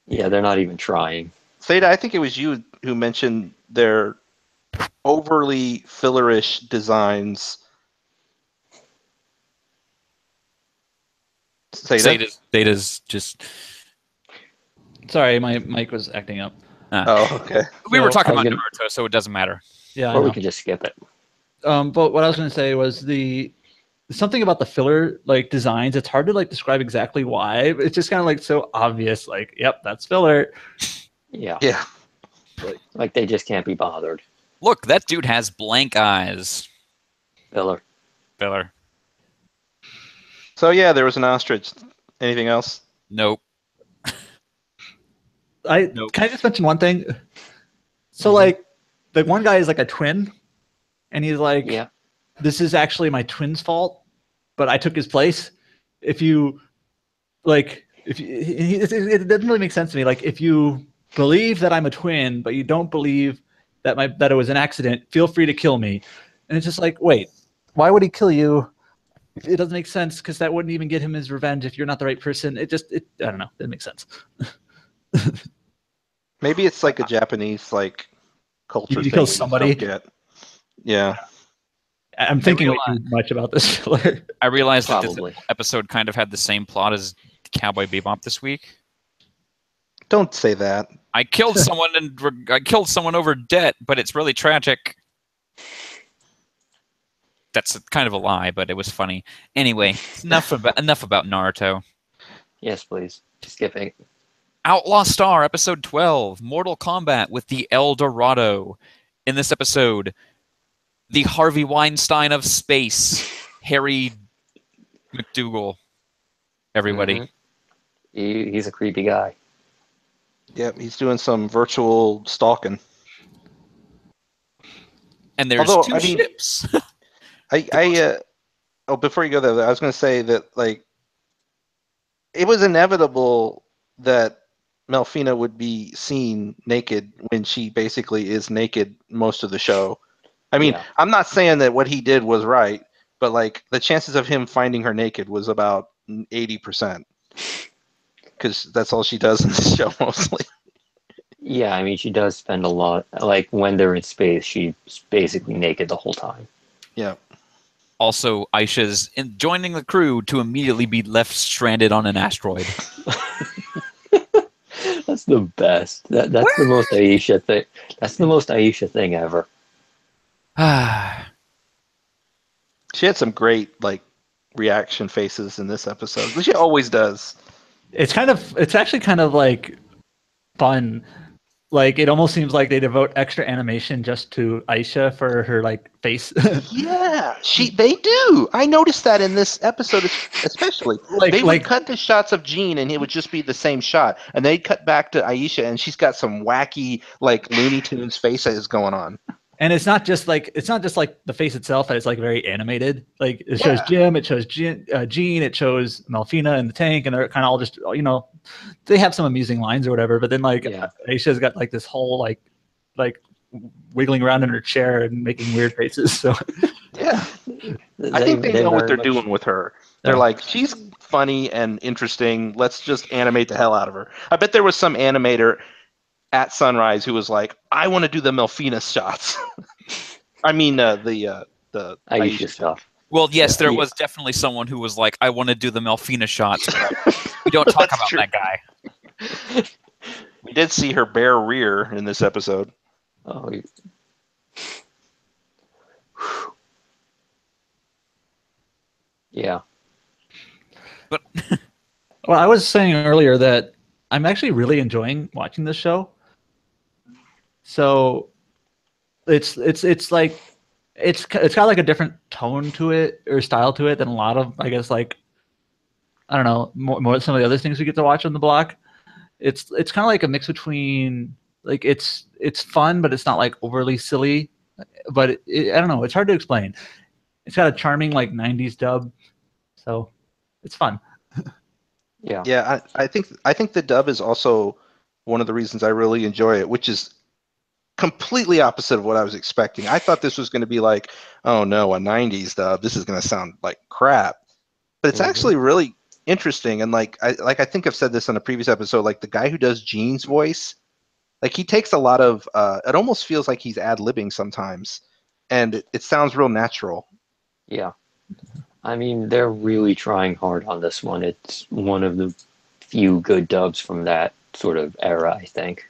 Yeah, they're not even trying. Theta, I think it was you who mentioned their overly fillerish designs Zeta? Zeta's just. Sorry, my mic was acting up. Oh, okay. We were So- talking I was about gonna- Naruto, so it doesn't matter. Yeah, I Or we know. could just skip it. But what I was going to say was something about the filler like designs. It's hard to like describe exactly why. It's just kind of like so obvious. Like, yep, that's filler. Yeah. Yeah. Like they just can't be bothered. Look, that dude has blank eyes. Filler. Filler. So yeah, there was an ostrich. Anything else? Nope. Can I just mention one thing? So Mhm. like, the one guy is like a twin, and he's like, Yeah. "This is actually my twin's fault, but I took his place." If you like, it doesn't really make sense to me. Like, if you believe that I'm a twin, but you don't believe that it was an accident, feel free to kill me. And it's just like, wait, why would he kill you? It doesn't make sense because that wouldn't even get him his revenge if you're not the right person. I don't know. It makes sense. Maybe it's like a Japanese like culture You thing. kill we just somebody? don't get. Yeah. I'm thinking way too much about this filler. I realized that Probably. this episode kind of had the same plot as Cowboy Bebop this week. Don't say that. I killed someone I killed someone over debt, but it's really tragic. That's kind of a lie, but it was funny. Anyway, enough about Naruto. Yes, please. Skipping. Outlaw Star, episode 12, Mortal Kombat with the El Dorado. In this episode, the Harvey Weinstein of space, Harry McDougal. Everybody. Mhm. He's a creepy guy. Yep, he's doing some virtual stalking. And there's Although, two I mean- ships. Before you go there, I was going to say that like it was inevitable that Melfina would be seen naked when she basically is naked most of the show. I mean, Yeah. I'm not saying that what he did was right, but like the chances of him finding her naked was about 80%. Because that's all she does in this show mostly. Yeah, I mean, she does spend a lot. Like when they're in space, she's basically naked the whole time. Yeah. Also, Aisha's joining the crew to immediately be left stranded on an asteroid. That's the best. That's the most Aisha thing. That's the most Aisha thing ever. She had some great like reaction faces in this episode, which she always does. It's actually kind of like fun. Like it almost seems like they devote extra animation just to Aisha for her like face. Yeah, they do. I noticed that in this episode, especially. They would cut the shots of Jean, and it would just be the same shot, and they'd cut back to Aisha, and she's got some wacky like Looney Tunes faces going on. And it's not just like the face itself. It's like very animated. Like it shows Jim, it shows Jean, it shows Melfina in the tank, and they're kind of all just they have some amusing lines or whatever. But then Aisha's got like this whole like wiggling around in her chair and making weird faces. So yeah, I think they know what they're doing with her. They're like, she's funny and interesting. Let's just animate the hell out of her. I bet there was some animator at Sunrise who was like, I want to do the Melfina shots. I mean, the Aisha stuff. Well, yes, there was definitely someone who was like, I want to do the Melfina shots. We don't talk about that guy. We did see her bare rear in this episode. Oh, yeah. But well, I was saying earlier that I'm actually really enjoying watching this show. So it's like it's got like a different tone to it or style to it than a lot of, I guess, like I don't know, more some of the other things we get to watch on the block. It's kind of like a mix between like it's fun, but it's not like overly silly. But I don't know, it's hard to explain. It's got a charming like 90s dub, so it's fun. Yeah, I think the dub is also one of the reasons I really enjoy it, which is completely opposite of what I was expecting. I thought this was going to be like, oh no, a 90s dub. This is going to sound like crap. But it's actually really interesting. And like I think I've said this on a previous episode, like the guy who does Gene's voice, like he takes a lot of, it almost feels like he's ad-libbing sometimes. And it sounds real natural. Yeah. I mean, they're really trying hard on this one. It's one of the few good dubs from that sort of era, I think.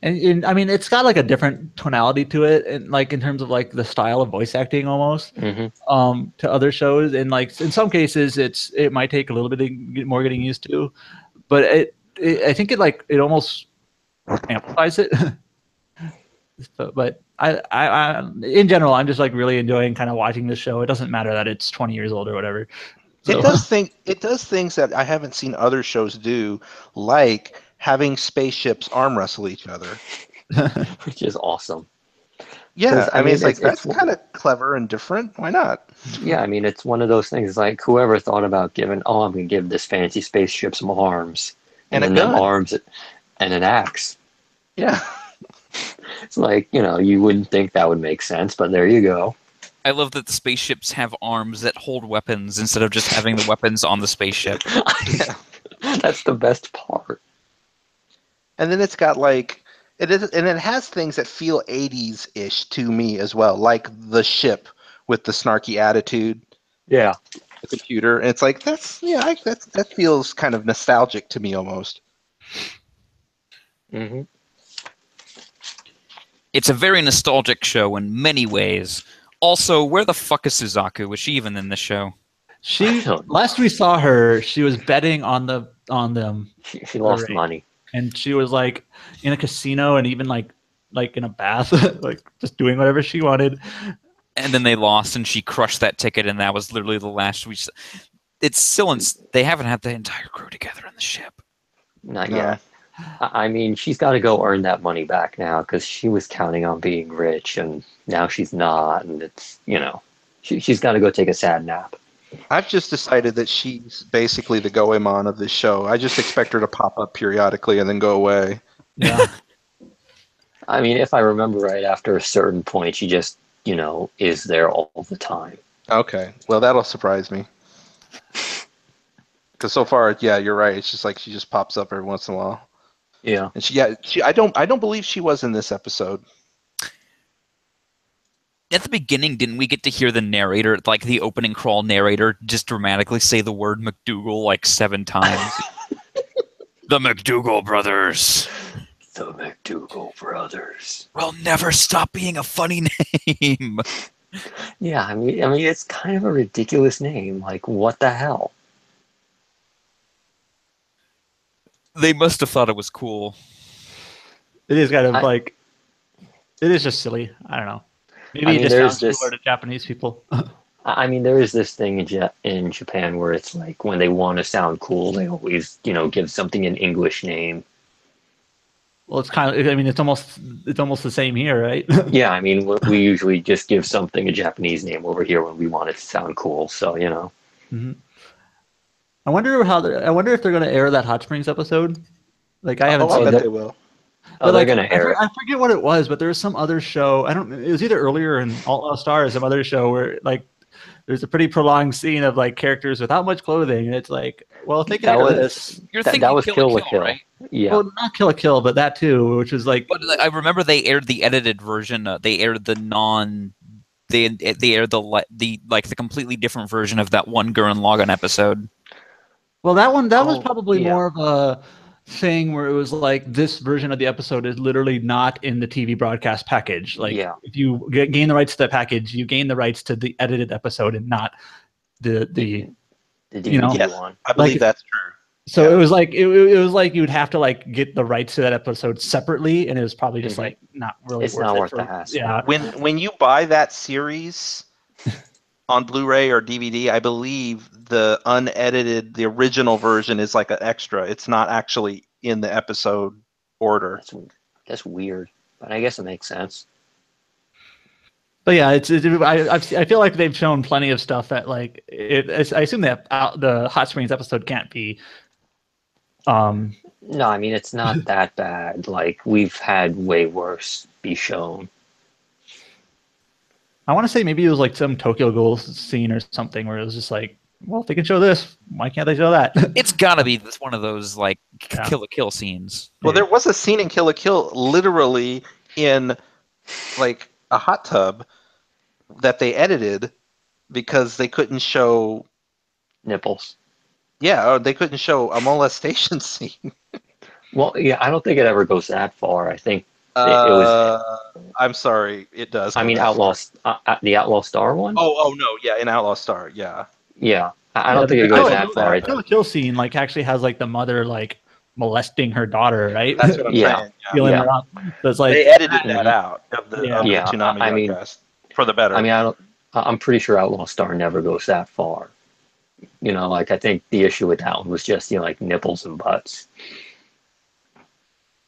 And I mean, it's got like a different tonality to it, and like in terms of like the style of voice acting almost Hmm. to other shows. And like in some cases, it might take a little bit more getting used to, but I think it almost amplifies it. But I in general, I'm just like really enjoying kind of watching this show. It doesn't matter that it's 20 years old or whatever. So It does things that I haven't seen other shows do, like having spaceships arm wrestle each other. Which is awesome. Yeah, I mean, it's like it's that's kind of clever and different. Why not? yeah, I mean, it's one of those things. Like whoever thought about giving, oh, I'm gonna give this fancy spaceship some arms, And a then them gun. arms and an axe. Yeah. It's like, you wouldn't think that would make sense, but there you go. I love that the spaceships have arms that hold weapons instead of just having the weapons on the spaceship. Yeah. That's the best part. And then it's got like it has things that feel 80s-ish to me as well, like the ship with the snarky attitude, Yeah. the computer. And it's like that feels kind of nostalgic to me almost. Hmm. It's a very nostalgic show in many ways. Also, where the fuck is Suzaku? Was she even in this show? she I don't know. last we saw her, she was betting on them, She lost Right. money. and she was like in a casino and even like in a bath, like just doing whatever she wanted. And then they lost, and she crushed that ticket, and that was literally the last we. It's still they haven't had the entire crew together in the ship. Not Yeah. yet. I mean, she's got to go earn that money back now because she was counting on being rich, and now she's not, and it's she's got to go take a sad nap. I've just decided that she's basically the Goemon of this show. I just expect her to pop up periodically and then go away. Yeah. I mean, if I remember right, after a certain point, she just is there all the time. Okay, well that'll surprise me. Because so far, yeah, you're right. It's just like she just pops up every once in a while. Yeah. And I don't believe she was in this episode. At the beginning, didn't we get to hear the narrator, like the opening crawl narrator, just dramatically say the word McDougal like 7 times? The McDougal brothers. The McDougal brothers. Will never stop being a funny name. Yeah, I mean, it's kind of a ridiculous name. Like, what the hell? They must have thought it was cool. It is kind of like it is just silly. I don't know. Maybe it just sounds cooler to Japanese people. I mean, there is this thing in Japan where it's like when they want to sound cool, they always, give something an English name. Well, it's kind of. I mean, it's almost the same here, right? Yeah, I mean, we usually just give something a Japanese name over here when we want it to sound cool. So, Mm-hmm. I wonder if they're going to air that Hot Springs episode. Like I haven't I seen bet they will. Oh, they're going to air it. I forget what it was, but there was some other show. It was either earlier in All Star or some other show where like there's a pretty prolonged scene of like characters without much clothing, and it's like, well, if they can air this, You're that thinking was Kill Kill la la Kill, Kill. right? Yeah. well, not Kill la Kill, but that too, which was like. But I remember they aired the edited version. They aired the non. They aired the completely different version of that one Gurren Lagann episode. Well, that was probably yeah. more of a thing where it was like this version of the episode is literally not in the TV broadcast package. Like, if you gain the rights to that package, you gain the rights to the edited episode and not the DVD one. I believe that's true. So it was like it was like you'd have to like get the rights to that episode separately, and it was probably just like not really. It's not worth the hassle. Yeah. When you buy that series on Blu-ray or DVD, I believe the unedited, the original version is like an extra. It's not actually in the episode order. That's weird, but I guess it makes sense. But yeah, I feel like they've shown plenty of stuff that like I assume that the Hot Springs episode can't be. No, I mean it's not that bad. Like we've had way worse be shown. I want to say maybe it was like some Tokyo Ghoul scene or something where it was just like, well, if they can show this, why can't they show that? It's gotta be one of those like Kill la Kill scenes. Well, there was a scene in Kill la Kill literally in like a hot tub that they edited because they couldn't show. Nipples. Yeah, or they couldn't show a molestation scene. Well, yeah, I don't think it ever goes that far. I think it was. I'm sorry, it does I go mean, that far. The Outlaw Star one. Oh no, yeah, in Outlaw Star, yeah. Yeah, I Yeah, don't think the it goes I that know far. that, kill, kill scene like actually has like the mother like molesting her daughter, right? That's what I'm Yeah, saying. Yeah. Feeling yeah, her up. So it's like They edited that mhm, out of the yeah. yeah. Toonami I mean, broadcast for the better. I don't. I'm pretty sure Outlaw Star never goes that far. Like I think the issue with that one was just like nipples and butts,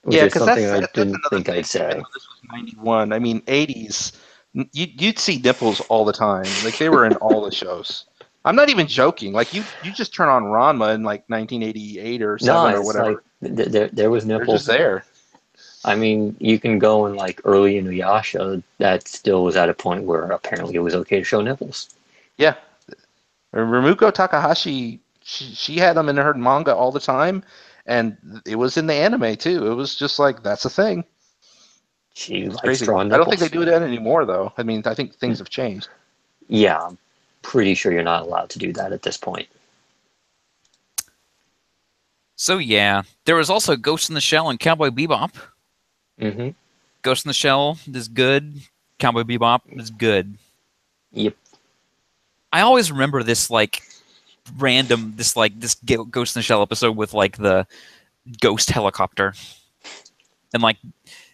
which Yeah, is because something I that's didn't another think thing. I'd Even say. though this was '91, I mean '80s, you'd see nipples all the time. Like they were in all the shows. I'm not even joking. Like you just turn on Ranma in like 1988 or No, '7 or it's like whatever. there was They're just nipples. there. I mean, you can go in like early Inuyasha, that still was at a point where apparently it was okay to show nipples. Yeah, Remuko Takahashi, she had them in her manga all the time, and it was in the anime too. It was just like that's a thing. She It's likes crazy. drawing I don't think they nipples. do that anymore, though. I mean, I think things have changed. Yeah, I'm pretty sure you're not allowed to do that at this point. So yeah, there was also Ghost in the Shell and Cowboy Bebop. Mm-hmm. Ghost in the Shell is good. Cowboy Bebop is good. Yep. I always remember this like random this Ghost in the Shell episode with like the ghost helicopter, and like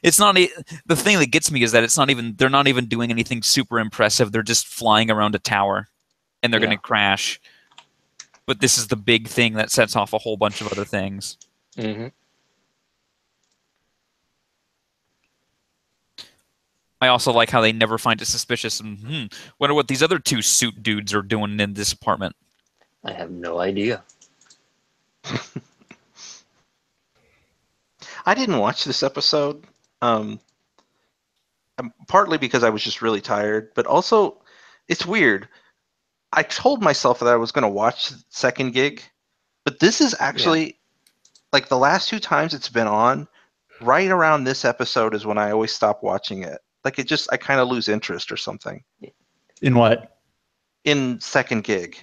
it's not the thing that gets me is that they're not even doing anything super impressive. They're just flying around a tower, and they're going to crash. But this is the big thing that sets off a whole bunch of other things. Mm-hmm. I also like how they never find it suspicious. And wonder what these other two suit dudes are doing in this apartment. I have no idea. I didn't watch this episode, partly because I was just really tired, but also it's weird. I told myself that I was going to watch Second Gig, but this is actually like the last two times it's been on. Right around this episode is when I always stop watching it. Like I kind of lose interest or something. In what? In Second Gig.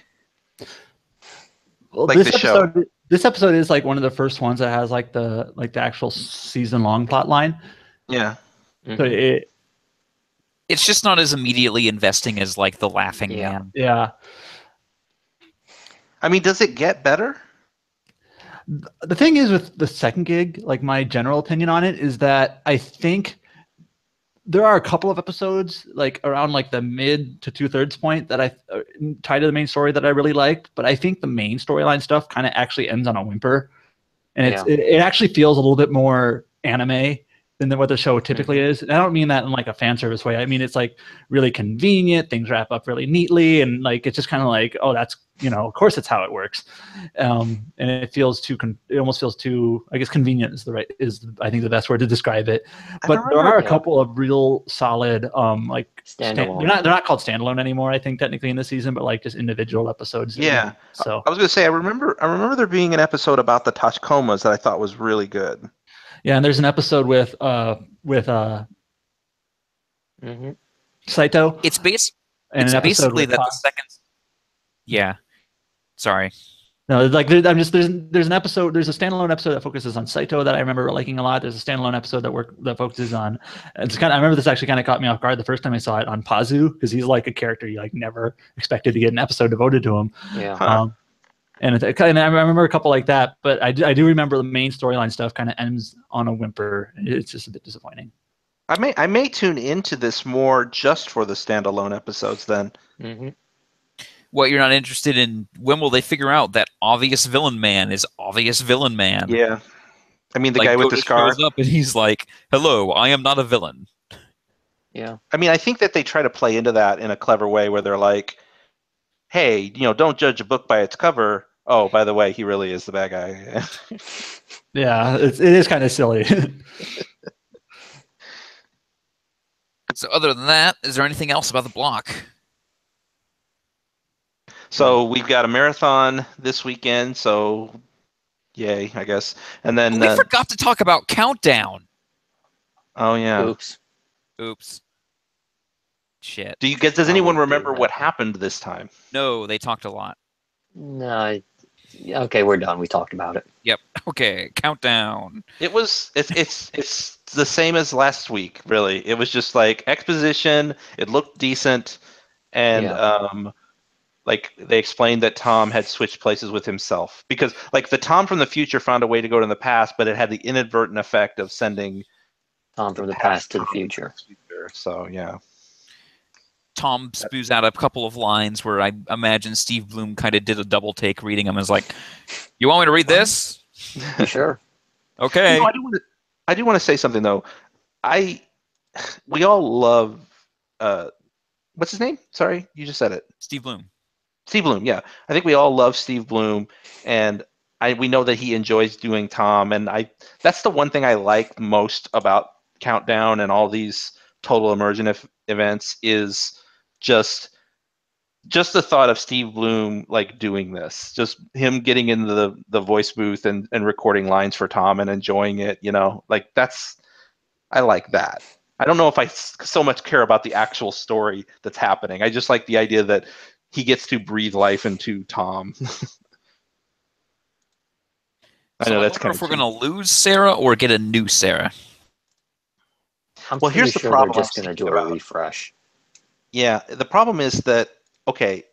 Well, Like the show. This episode is like one of the first ones that has like the actual season long plot line. Yeah. Mm-hmm. So it's just not as immediately investing as like the Laughing Man. Yeah. I mean, does it get better? The thing is with the Second Gig, like my general opinion on it is that I think there are a couple of episodes like around like the mid to 2/3 point that I tied to the main story that I really liked, but I think the main storyline stuff kind of actually ends on a whimper, and it actually feels a little bit more anime than what the show typically is. And I don't mean that in like a fan service way. I mean it's like really convenient. Things wrap up really neatly, and like it's just kind of like, oh, that's of course it's how it works. And it feels it almost feels too, I guess, convenient is I think the best word to describe it. But there are a couple of real solid like standalone. They're not called standalone anymore, I think, technically in this season, but like just individual episodes. Yeah. So I was gonna say I remember there being an episode about the Tachikomas that I thought was really good. Yeah, and there's an episode with Saito. It's basically that the second. Yeah. Sorry. No, like there's a standalone episode that focuses on Saito that I remember liking a lot. There's a standalone episode that focuses on. I remember this actually kind of caught me off guard the first time I saw it on Pazu, because he's like a character you like never expected to get an episode devoted to him. Yeah. And I remember a couple like that, but I do remember the main storyline stuff kind of ends on a whimper. It's just a bit disappointing. I may tune into this more just for the standalone episodes then. Mm-hmm. What you're not interested in? When will they figure out that obvious villain man is obvious villain man? Yeah, I mean the like, guy with the scar shows up and he's like, "Hello, I am not a villain." Yeah. I mean, I think that they try to play into that in a clever way where they're like, "Hey, don't judge a book by its cover." Oh, by the way, he really is the bad guy. Yeah, it is kind of silly. So other than that, is there anything else about the block? So we've got a marathon this weekend, so yay, I guess. And then we forgot to talk about Countdown. Oh yeah. Oops. Shit. Does anyone remember what happened this time? No, they talked a lot. No. Okay, we're done. We talked about it. Yep. Okay. Countdown. It's the same as last week, really. It was just like exposition. It looked decent, and like they explained that Tom had switched places with himself because like the Tom from the future found a way to go to the past, but it had the inadvertent effect of sending Tom from the past to the future. So yeah. Tom spews out a couple of lines where I imagine Steve Bloom kind of did a double take reading them and was like, "You want me to read this?" Sure. Okay. You know, I do want to say something though. We all love what's his name? Sorry, you just said it. Steve Bloom. Steve Bloom, yeah. I think we all love Steve Bloom, and we know that he enjoys doing Tom, and that's the one thing I like most about Countdown and all these total immersion events is just the thought of Steve Bloom like doing this, just him getting into the voice booth and recording lines for Tom and enjoying it, like I like that. I don't know if I so much care about the actual story that's happening. I just like the idea that he gets to breathe life into Tom. I know that's kind of if we're going to lose Sarah or get a new Sarah. Well, here's the problem. They're just going to do a refresh. Yeah, the problem is that, okay,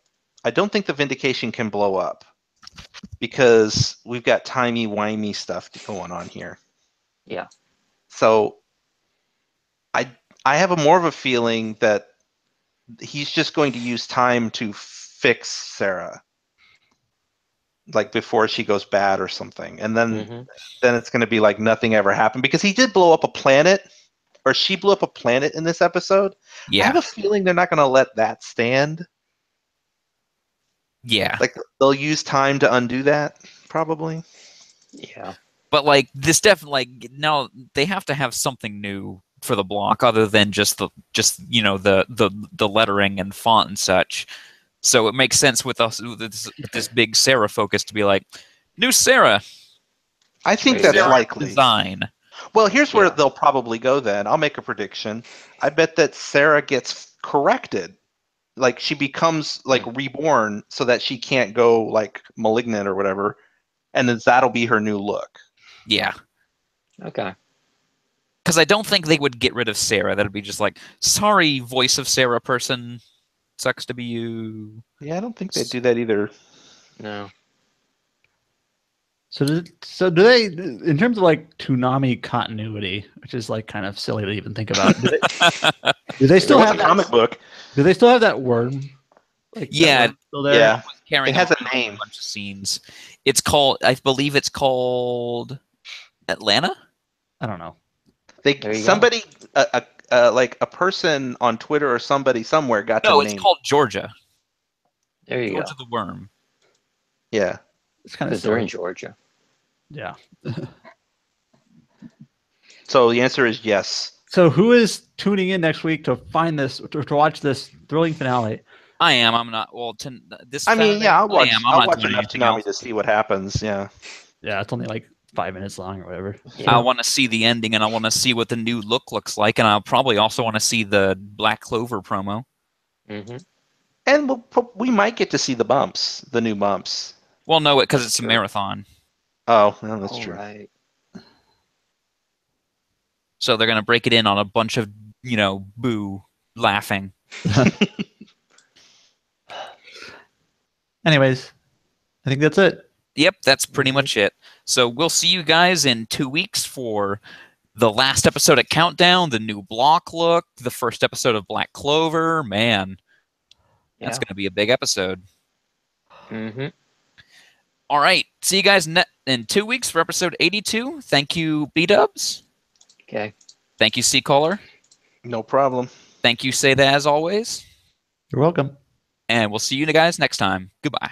I don't think the Vindication can blow up because we've got timey-wimey stuff going on here. Yeah. So I have more of a feeling that he's just going to use time to fix Sarah, like before she goes bad or something, and then it's going to be like nothing ever happened because he did blow up a planet, or she blew up a planet in this episode. Yeah. I have a feeling they're not going to let that stand. Yeah. Like they'll use time to undo that, probably. Yeah. But like this definitely now they have to have something new for the block other than just the lettering and font and such. So it makes sense with us with this big Sarah focus to be like, new Sarah. I think that's likely. Design. Well, here's where they'll probably go then. I'll make a prediction. I bet that Sarah gets corrected. Like she becomes like reborn so that she can't go like malignant or whatever. And then that'll be her new look. Yeah. Okay. Because I don't think they would get rid of Sarah. That'd be just like, sorry, voice of Sarah person. Sucks to be you. Yeah, I don't think they'd do that either. No. So do they, in terms of like Toonami continuity, which is like kind of silly to even think about, do they still have a comic book? Do they still have that worm? Like yeah, still there? Yeah. It has a name. A bunch of scenes. It's called, I believe it's called Atlanta. I don't know. Somebody, like a person on Twitter or somebody somewhere got No, the name. it's called Georgia. There you Georgia go. the Worm. Yeah. It's kind of Because they're in Georgia. Yeah. So the answer is yes. So who is tuning in next week to find this, to watch this thrilling finale? I am. I'm not. Well, this. I mean, yeah, I'll watch enough anything Toonami else. to see what happens. Yeah. Yeah, it's only like 5 minutes long or whatever. Yeah. I want to see the ending, and I want to see what the new look looks like, and I'll probably also want to see the Black Clover promo. Mm-hmm. And we might get to see the bumps, the new bumps. Well, no, because it's a marathon. Oh, well, that's true. Right. So they're gonna break it in on a bunch of boo laughing. Anyways, I think that's it. Yep, that's pretty much it. So we'll see you guys in 2 weeks for the last episode of Countdown, the new block look, the first episode of Black Clover. Man, that's going to be a big episode. Mm-hmm. All right, see you guys in 2 weeks for episode 82. Thank you, B-Dubs. Okay. Thank you, C-Caller. No problem. Thank you, Say That, as always. You're welcome. And we'll see you guys next time. Goodbye.